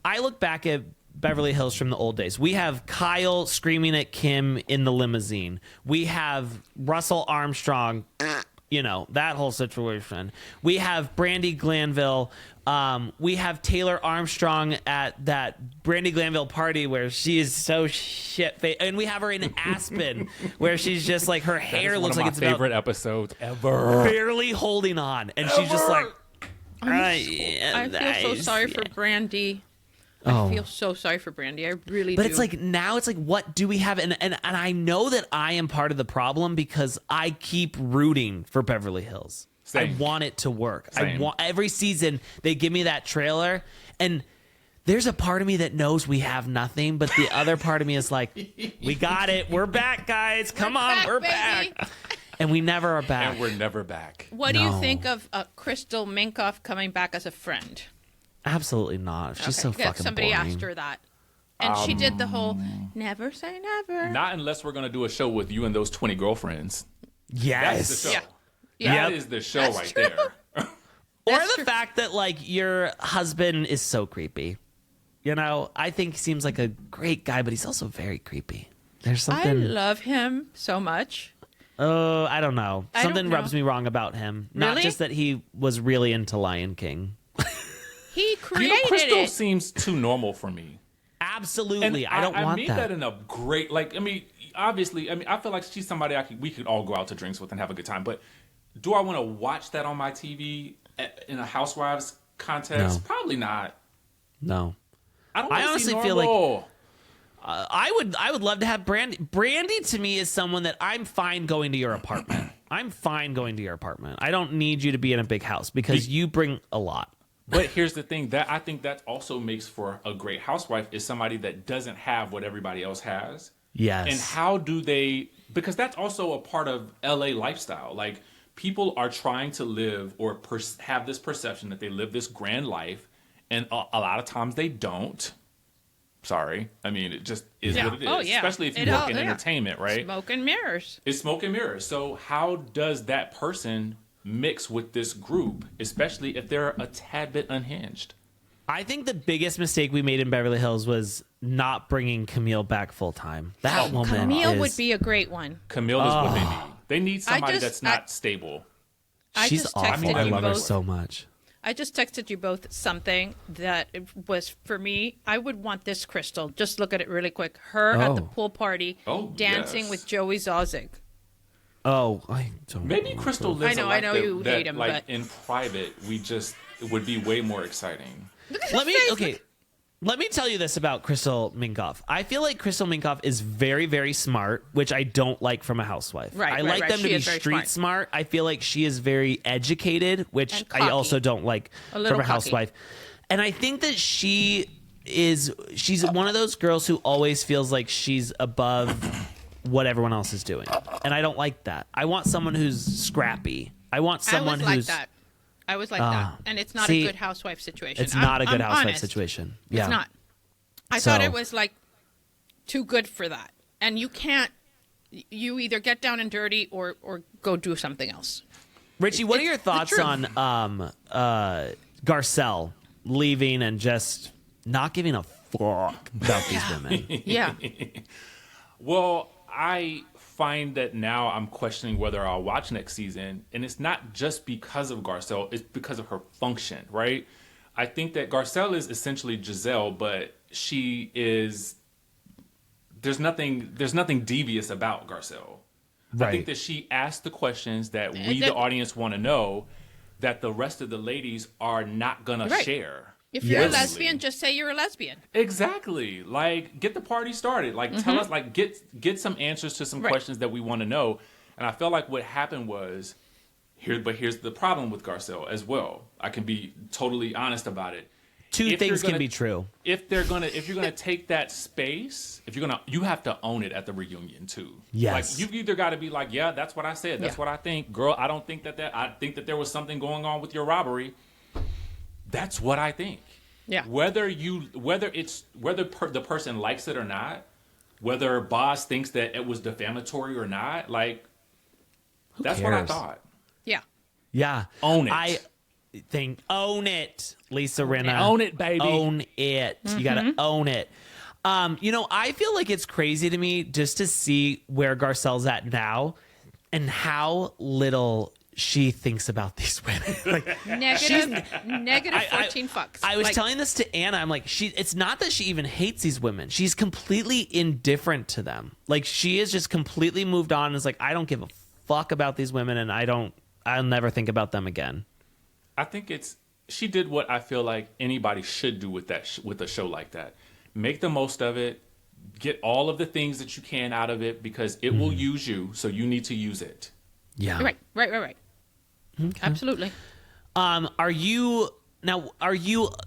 I look back at Beverly Hills from the old days. We have Kyle screaming at Kim in the limousine. We have Russell Armstrong, that whole situation. We have Brandi Glanville. We have Taylor Armstrong at that Brandi Glanville party where she is so shit-faced. And we have her in Aspen where she's just like, her hair looks like it's one of my favorite episodes ever. Barely holding on. And she's just like... I feel so sorry for Brandi. I feel so sorry for Brandi. I really do. But it's like, now it's like, what do we have? And I know that I am part of the problem because I keep rooting for Beverly Hills. Same. I want it to work. Same. I want every season they give me that trailer, and there's a part of me that knows we have nothing, but the other part of me is like, we got it. We're back, guys. Come on, we're back. And we never are back. And we're never back. What do you think of Crystal Minkoff coming back as a friend? Absolutely not. She's so fucking somebody boring. asked her that. And she did the whole never say never. Not unless we're going to do a show with you and those 20 girlfriends. Yes. That's the show. Yeah. That is the show there. Or the fact that, like, your husband is so creepy. I think he seems like a great guy, but he's also very creepy. There's something... I love him so much. Oh, I don't know. Something rubs me wrong about him. Really? Not just that he was really into Lion King. He created Crystal it. seems too normal for me. Absolutely. I don't want that. I mean that in a great, obviously, I feel like she's somebody we could all go out to drinks with and have a good time. But do I want to watch that on my TV in a Housewives context? No. Probably not. No. I honestly feel like I would love to have Brandi. Brandi to me is someone that I'm fine going to your apartment. I'm fine going to your apartment. I don't need you to be in a big house because you bring a lot. But here's the thing that I think that also makes for a great housewife is somebody that doesn't have what everybody else has. Yes. And how do they, because that's also a part of LA lifestyle. Like, people are trying to live or have this perception that they live this grand life, and a lot of times they don't. Sorry. I mean, it just is what it is. Oh, yeah. Especially if you work in entertainment, right? Smoke and mirrors. It's smoke and mirrors. So how does that person mix with this group, especially if they're a tad bit unhinged? I think the biggest mistake we made in Beverly Hills was not bringing Camille back full time. That woman Camille would be a great one. Camille is what they need. They need somebody that's not stable. She's awful. I love her so much. I just texted you both something that was, for me, I would want this Crystal. Just look at it really quick. Her at the pool party dancing with Joey Zauzig. Oh, I don't Maybe know. Crystal lives I know you hate him, but in private, it would be way more exciting. Let me tell you this about Crystal Minkoff. I feel like Crystal Minkoff is very, very smart, which I don't like from a housewife. I like them to be street smart. I feel like she is very educated, which I also don't like from a housewife. And I think that she's one of those girls who always feels like she's above what everyone else is doing. And I don't like that. I want someone who's scrappy. I want someone who's... I was like that. And it's not a good housewife situation. It's not a good housewife honest. situation. Yeah. It's not. I thought it was like too good for that. And you can't, you either get down and dirty or go do something else. Richie, what are your thoughts on Garcelle leaving and just not giving a fuck about these women? Yeah. Well, I find that now I'm questioning whether I'll watch next season, and it's not just because of Garcelle, it's because of her function, right? I think that Garcelle is essentially Giselle, but she is there's nothing devious about Garcelle. Right. I think that she asked the questions that we, the audience, want to know, that the rest of the ladies are not gonna share. If you're a lesbian, just say you're a lesbian. Exactly. Like, get the party started. Like, tell us, like, get some answers to some questions that we want to know. And I felt like what happened was, here's the problem with Garcelle as well. I can be totally honest about it. Two things can be true. If you're gonna take that space, you have to own it at the reunion too. Yes. Like, you've either got to be like, yeah, that's what I said. That's what I think. Girl, I don't think that I think that there was something going on with your robbery. That's what I think. Yeah. Whether the person likes it or not, whether Boz thinks that it was defamatory or not, like, That's what I thought. Yeah. Yeah. Own it. I think own it, Lisa Rinna. Own it, baby. Own it. You got to own it. I feel like it's crazy to me just to see where Garcelle's at now and how little she thinks about these women. Like, negative 14 fucks. I was telling this to Anna. I'm like, it's not that she even hates these women. She's completely indifferent to them. Like, she is just completely moved on and is like, I don't give a fuck about these women, and I'll never think about them again. I think she did what I feel like anybody should do with with a show like that. Make the most of it. Get all of the things that you can out of it because it will use you, so you need to use it. Yeah. Right. Okay. Absolutely. Are you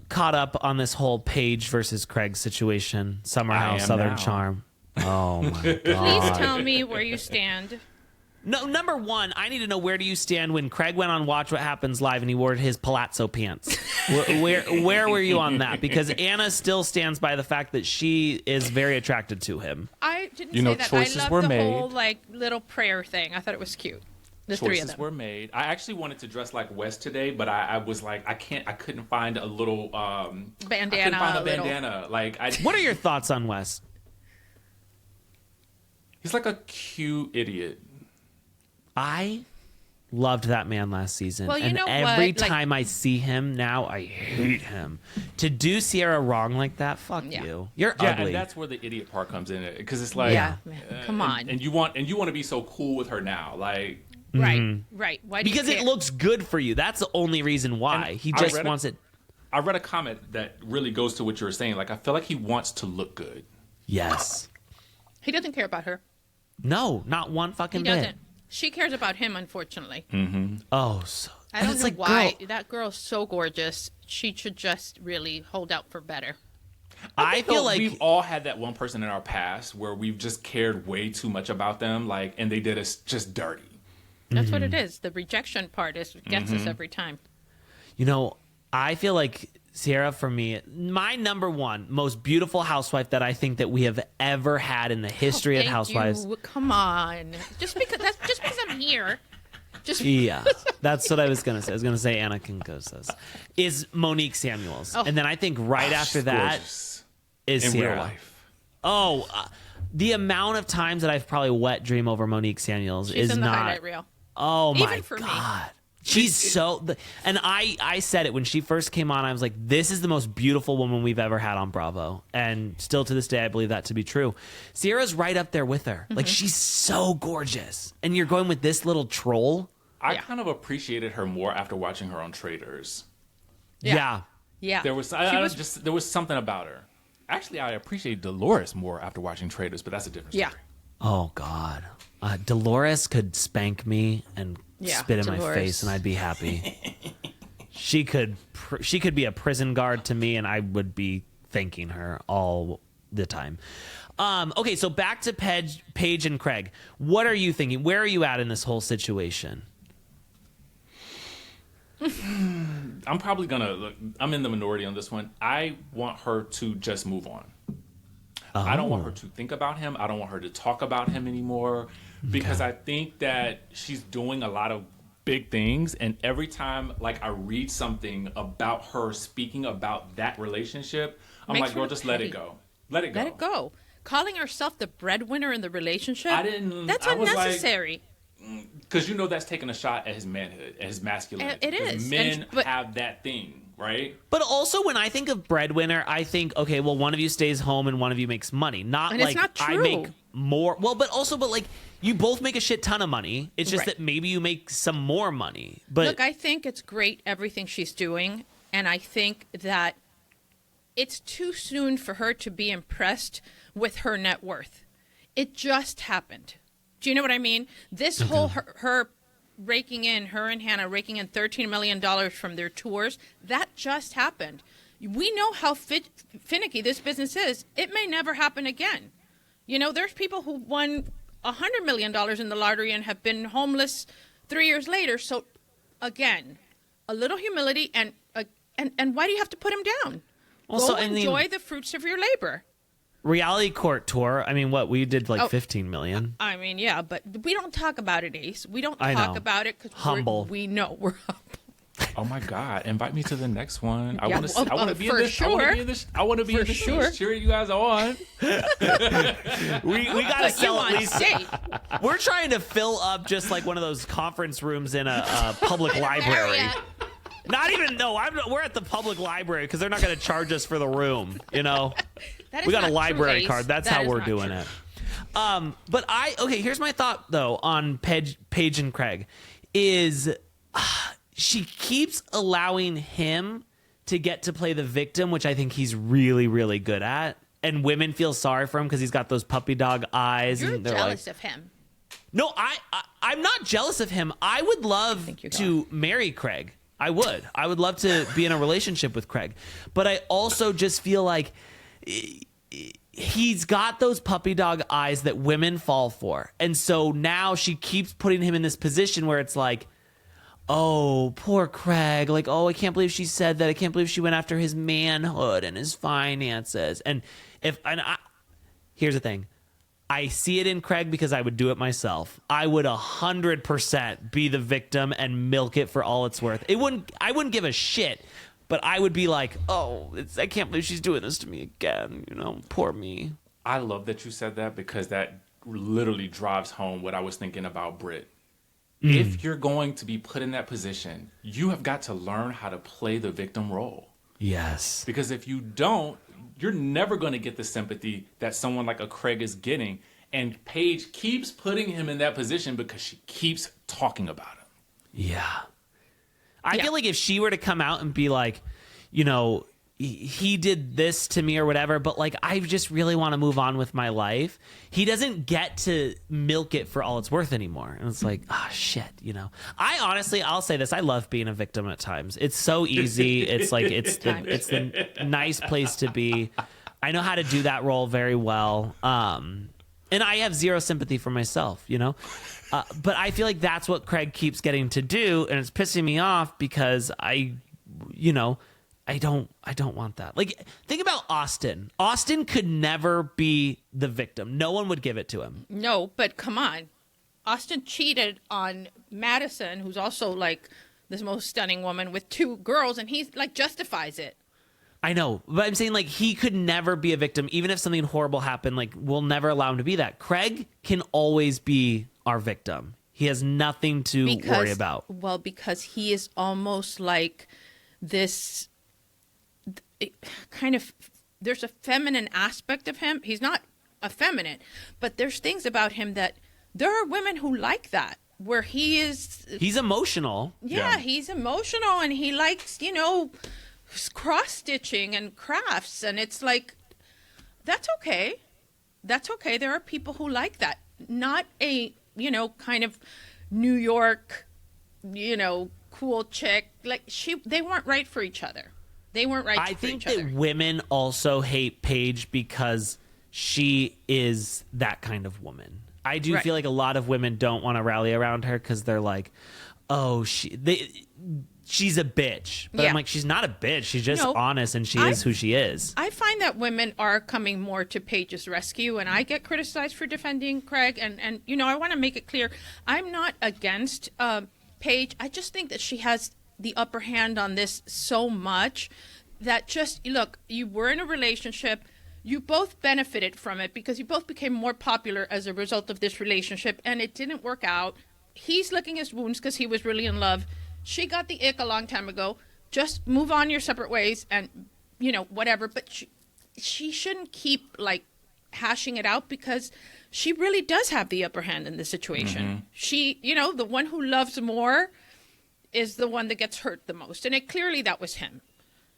caught up on this whole Paige versus Craig situation? Summer House, Southern Charm. Oh my god. Please tell me where you stand. No, number one, I need to know, where do you stand when Craig went on Watch What Happens Live and he wore his palazzo pants? Where were you on that? Because Anna still stands by the fact that she is very attracted to him. I didn't say that. Choices I love were the made. whole little prayer thing. I thought it was cute. The three of Choices them were made. I actually wanted to dress like Wes today, but I was like, I couldn't find a little bandana. I couldn't find a bandana. What are your thoughts on Wes? He's like a cute idiot. I loved that man last season. Well, you and know every what? time I see him now, I hate him. To do Sierra wrong like that, fuck you. You're ugly. And that's where the idiot part comes in, because it's like, man, come on. And you want to be so cool with her now, like. Right. Why do because you it looks good for you. That's the only reason why. And he just wants it. I read a comment that really goes to what you were saying. Like, I feel like he wants to look good. Yes. He doesn't care about her. No, not one fucking He bit. doesn't. She cares about him, unfortunately. Oh, so I don't know why. Girl, That girl's so gorgeous. She should just really hold out for better. I feel like we've all had that one person in our past where we've just cared way too much about them, and they did us just dirty. That's what it is. The rejection part gets us every time. I feel like Sierra, for me, my number one most beautiful housewife that I think that we have ever had in the history of Housewives. Come on. Just because I'm here. Yeah, that's what I was gonna say. I was gonna say Anna Quincoces is Monique Samuels, and then I think right after that is in Sierra. real life. The amount of times that I've probably wet dream over Monique Samuels She's is in the not. highlight reel. Oh my Even for god. me. She's so, and I said it when she first came on. I was like, "This is the most beautiful woman we've ever had on Bravo," and still to this day, I believe that to be true. Sierra's right up there with her. Like, she's so gorgeous, and you're going with this little troll. I kind of appreciated her more after watching her on Traitors. Yeah. There was there was something about her. Actually, I appreciate Dolores more after watching Traitors, but that's a different story. Yeah. Oh God, Dolores could spank me and spit in my face, and I'd be happy. She could be a prison guard to me, and I would be thanking her all the time. Okay, so back to Paige and Craig. What are you thinking? Where are you at in this whole situation? I'm probably gonna I'm in the minority on this one. I want her to just move on. I don't want her to think about him. I don't want her to talk about him anymore, because I think that she's doing a lot of big things, and every time I read something about her speaking about that relationship, I'm like, girl, just let it go. Let it go. Let it go. Calling herself the breadwinner in the relationship, that's I was unnecessary. Because that's taking a shot at his manhood, at his masculinity. It is. Men have that thing, right? But also, when I think of breadwinner, I think, okay, well, one of you stays home and one of you makes money. Not and like it's not true. I make more. Well, but you both make a shit ton of money. It's just that maybe you make some more money. But look, I think it's great everything she's doing, and I think that it's too soon for her to be impressed with her net worth. It just happened. Do you know what I mean? This whole her and Hannah raking in $13 million from their tours, that just happened. We know how finicky this business is. It may never happen again. There's people who won $100 million in the lottery and have been homeless 3 years later. So, again, a little humility, and why do you have to put him down? Also, enjoy the fruits of your labor. reality court tour. I mean, what we did like 15 million. I mean, yeah, but we don't talk about it, Ace. We don't talk about it because we know we're humble. Oh my God! Invite me to the next one. I Yeah, want to. I want to be in this. sure. I want to be in this. I want to be in this. sure. Cheering you guys on. We got to sell at least. State. We're trying to fill up just like one of those conference rooms in a public library. Not even we're at the public library because they're not going to charge us for the room. You know, we got a library card. That's how we're doing it. But here's my thought though on Paige and Craig is. She keeps allowing him to get to play the victim, which I think he's really, really good at. And women feel sorry for him because he's got those puppy dog eyes. You're and they're jealous of him. No, I'm not jealous of him. I would love to marry Craig. I would love to be in a relationship with Craig. But I also just feel like he's got those puppy dog eyes that women fall for. And so now she keeps putting him in this position where it's like, oh, poor Craig. Like, oh, I can't believe she said that. I can't believe she went after his manhood and his finances. And here's the thing. I see it in Craig because I would do it myself. I would 100% be the victim and milk it for all it's worth. I wouldn't give a shit, but I would be like, oh, I can't believe she's doing this to me again. You know, poor me. I love that you said that because that literally drives home what I was thinking about Brit. If you're going to be put in that position, you have got to learn how to play the victim role. Yes. Because if you don't, you're never going to get the sympathy that someone like a Craig is getting. And Paige keeps putting him in that position because she keeps talking about him. Yeah. I feel like if she were to come out and be like, you know, he did this to me or whatever, but like I just really want to move on with my life. He doesn't get to milk it for all it's worth anymore. And it's like, shit, you know. I'll say this, I love being a victim at times. It's so easy. It's like it's the nice place to be. I know how to do that role very well. And I have zero sympathy for myself, you know. But I feel like that's what Craig keeps getting to do, and it's pissing me off because I don't want that. Like, think about Austin. Austin could never be the victim. No one would give it to him. No, but come on. Austin cheated on Madison, who's also like this most stunning woman with 2 girls, and he's like justifies it. I know, but I'm saying like he could never be a victim. Even if something horrible happened, like we'll never allow him to be that. Craig can always be our victim. He has nothing to worry about. Well, because he is almost like this kind of, there's a feminine aspect of him. He's not effeminate, but there's things about him that there are women who like that, where he's emotional. Yeah, he's emotional, and he likes, you know, cross-stitching and crafts, and it's like, that's okay. That's okay. There are people who like that. Not a, you know, kind of New York, you know, cool chick. Like, they weren't right for each other. They weren't right for each other. I think that women also hate Paige because she is that kind of woman. I do feel like a lot of women don't want to rally around her because they're like, oh, she's a bitch. But I'm like, she's not a bitch. She's just honest, and she is who she is. I find that women are coming more to Paige's rescue, and I get criticized for defending Craig. And you know, I want to make it clear, I'm not against Paige. I just think that she has the upper hand on this so much that just, look, you were in a relationship. You both benefited from it because you both became more popular as a result of this relationship, and it didn't work out. He's licking his wounds because he was really in love. She got the ick a long time ago. Just move on your separate ways and, you know, whatever. But she shouldn't keep, like, hashing it out because she really does have the upper hand in this situation. Mm-hmm. She, you know, the one who loves more is the one that gets hurt the most. And clearly that was him.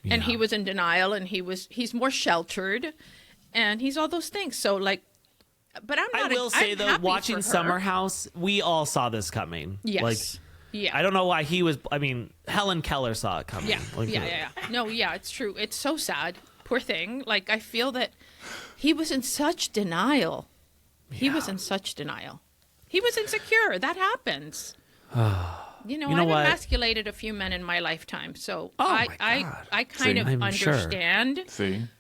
Yeah. And he was in denial, and he's more sheltered, and he's all those things. So, like, but I'm not. I will say, though, watching Summer House, we all saw this coming. Yes. Like, yeah. I don't know why he was. I mean, Helen Keller saw it coming. Yeah. Like, yeah. No, yeah, it's true. It's so sad. Poor thing. Like, I feel that he was in such denial. Yeah. He was in such denial. He was insecure. That happens. You know, I've emasculated a few men in my lifetime, so I kind of understand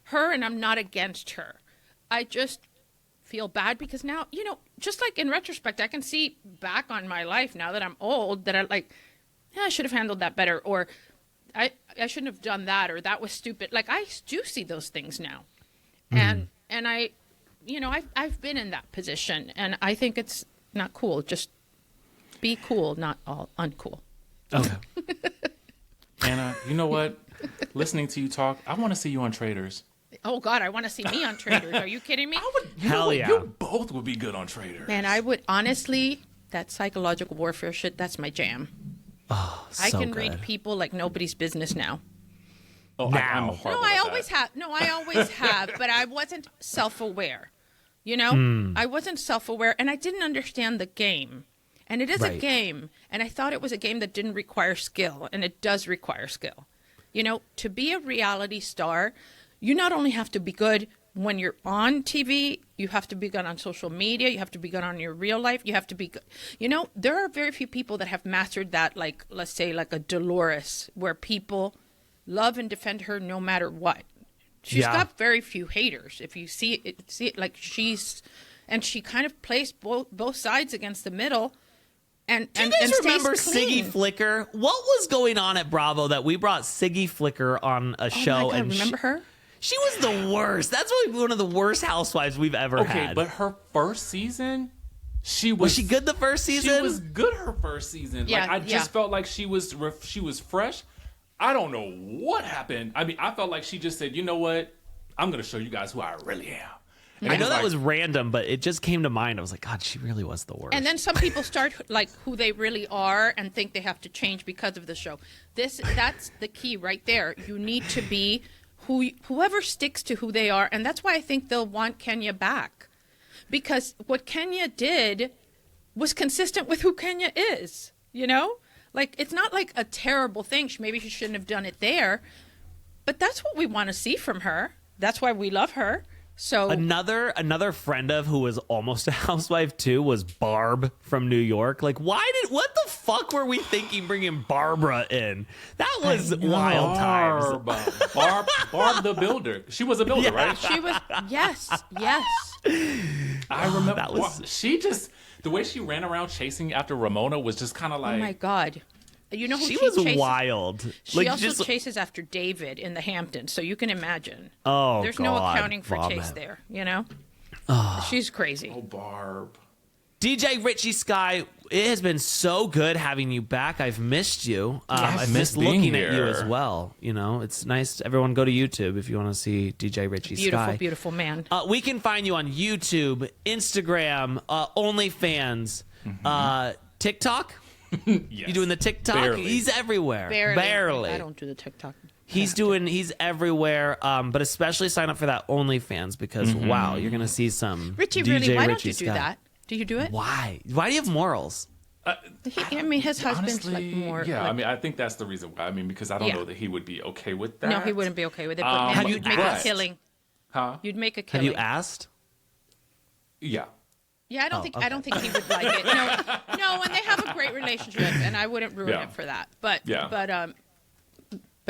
her, and I'm not against her. I just feel bad because now, just like in retrospect, I can see back on my life now that I'm old that I should have handled that better, or I shouldn't have done that, or that was stupid. Like, I do see those things now. And I, I've been in that position, and I think it's not cool. Just be cool, not all uncool. Okay. Anna, you know what? Listening to you talk, I want to see you on Traitors. Oh, God, I want to see me on Traitors. Are you kidding me? Hell yeah. You both would be good on Traitors. Man, I would, honestly, that psychological warfare shit, that's my jam. Oh, so I can good. read people like nobody's business now. Oh, I'm horrible I at always that. have. No, I always have, but I wasn't self-aware. I wasn't self-aware, and I didn't understand the game. And it is a game, and I thought it was a game that didn't require skill, and it does require skill. To be a reality star, you not only have to be good when you're on TV, you have to be good on social media, you have to be good on your real life, you have to be good. There are very few people that have mastered that, like, let's say, like a Dolores, where people love and defend her no matter what. She's got very few haters. If you see it like she kind of plays both sides against the middle. And, do you guys remember clean. Siggy Flicker? What was going on at Bravo that we brought Siggy Flicker on a show? Oh my God, and remember her? She was the worst. That's really one of the worst housewives we've ever had. Okay, but her first season, was she good the first season? She was good her first season. Yeah, I just felt like she was fresh. I don't know what happened. I mean, I felt like she just said, you know what? I'm going to show you guys who I really am. I know that was random, but it just came to mind. I was like, God, she really was the worst. And then some people start like who they really are and think they have to change because of the show. That's the key right there. You need to be whoever sticks to who they are, and that's why I think they'll want Kenya back, because what Kenya did was consistent with who Kenya is. Like, it's not like a terrible thing. Maybe she shouldn't have done it there, but that's what we want to see from her. That's why we love her. So another friend of who was almost a housewife too was Barb from New York. Like, what the fuck were we thinking bringing Barbara in? That was wild times. Barb the builder. She was a builder, right? She was. Yes. I remember that was the way she ran around chasing after Ramona was just kind of like, oh my God. You know who she was chases? Wild. She also chases after David in the Hamptons, so you can imagine. Oh, there's no accounting for Chase there. She's crazy. Oh, Barb. DJ Richie Skye, it has been so good having you back. I've missed you. I've missed looking at you as well. It's nice. Everyone go to YouTube if you want to see DJ Richie Skye. Beautiful man. We can find you on YouTube, Instagram, OnlyFans, TikTok. Yes. You doing the TikTok? Barely. He's everywhere. Barely. I don't do the TikTok. He's everywhere. But especially sign up for that OnlyFans because wow, you're gonna see some Richie. DJ Really, why Richie don't you do Skye. that? Do you do it? Why? Why do you have morals? His husband's like more. Yeah, like, I mean, I think that's the reason why. I mean, because I don't know that he would be okay with that. No, he wouldn't be okay with it. But man, you'd make a killing. Huh? You'd make a killing. Have you asked? Yeah. Yeah, I don't think he would like it. No, and they have a great relationship, and I wouldn't ruin it for that. But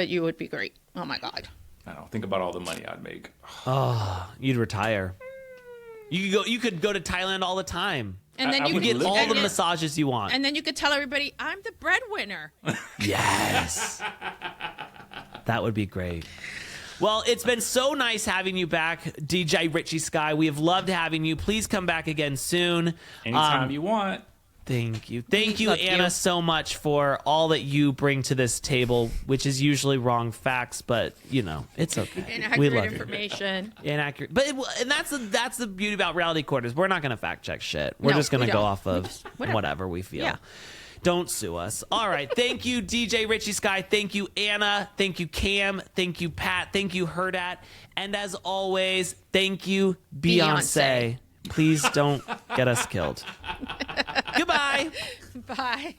you would be great. Oh my God. I don't think about all the money I'd make. Oh, you'd retire. You could go to Thailand all the time. And then you could get all the massages you want. And then you could tell everybody, I'm the breadwinner. Yes. That would be great. Well, it's been so nice having you back, DJ Richie Skye. We have loved having you. Please come back again soon. Anytime you want. Thank you. Thank you, Anna, so much for all that you bring to this table, which is usually wrong facts, but, it's okay. Inaccurate information. Inaccurate. But that's the beauty about Reality Court is we're not going to fact check shit. We're just going to go off of whatever we feel. Yeah. Don't sue us. All right. Thank you, DJ Richie Skye. Thank you, Anna. Thank you, Cam. Thank you, Pat. Thank you, Hurrdat. And as always, thank you, Beyonce. Please don't get us killed. Goodbye. Bye.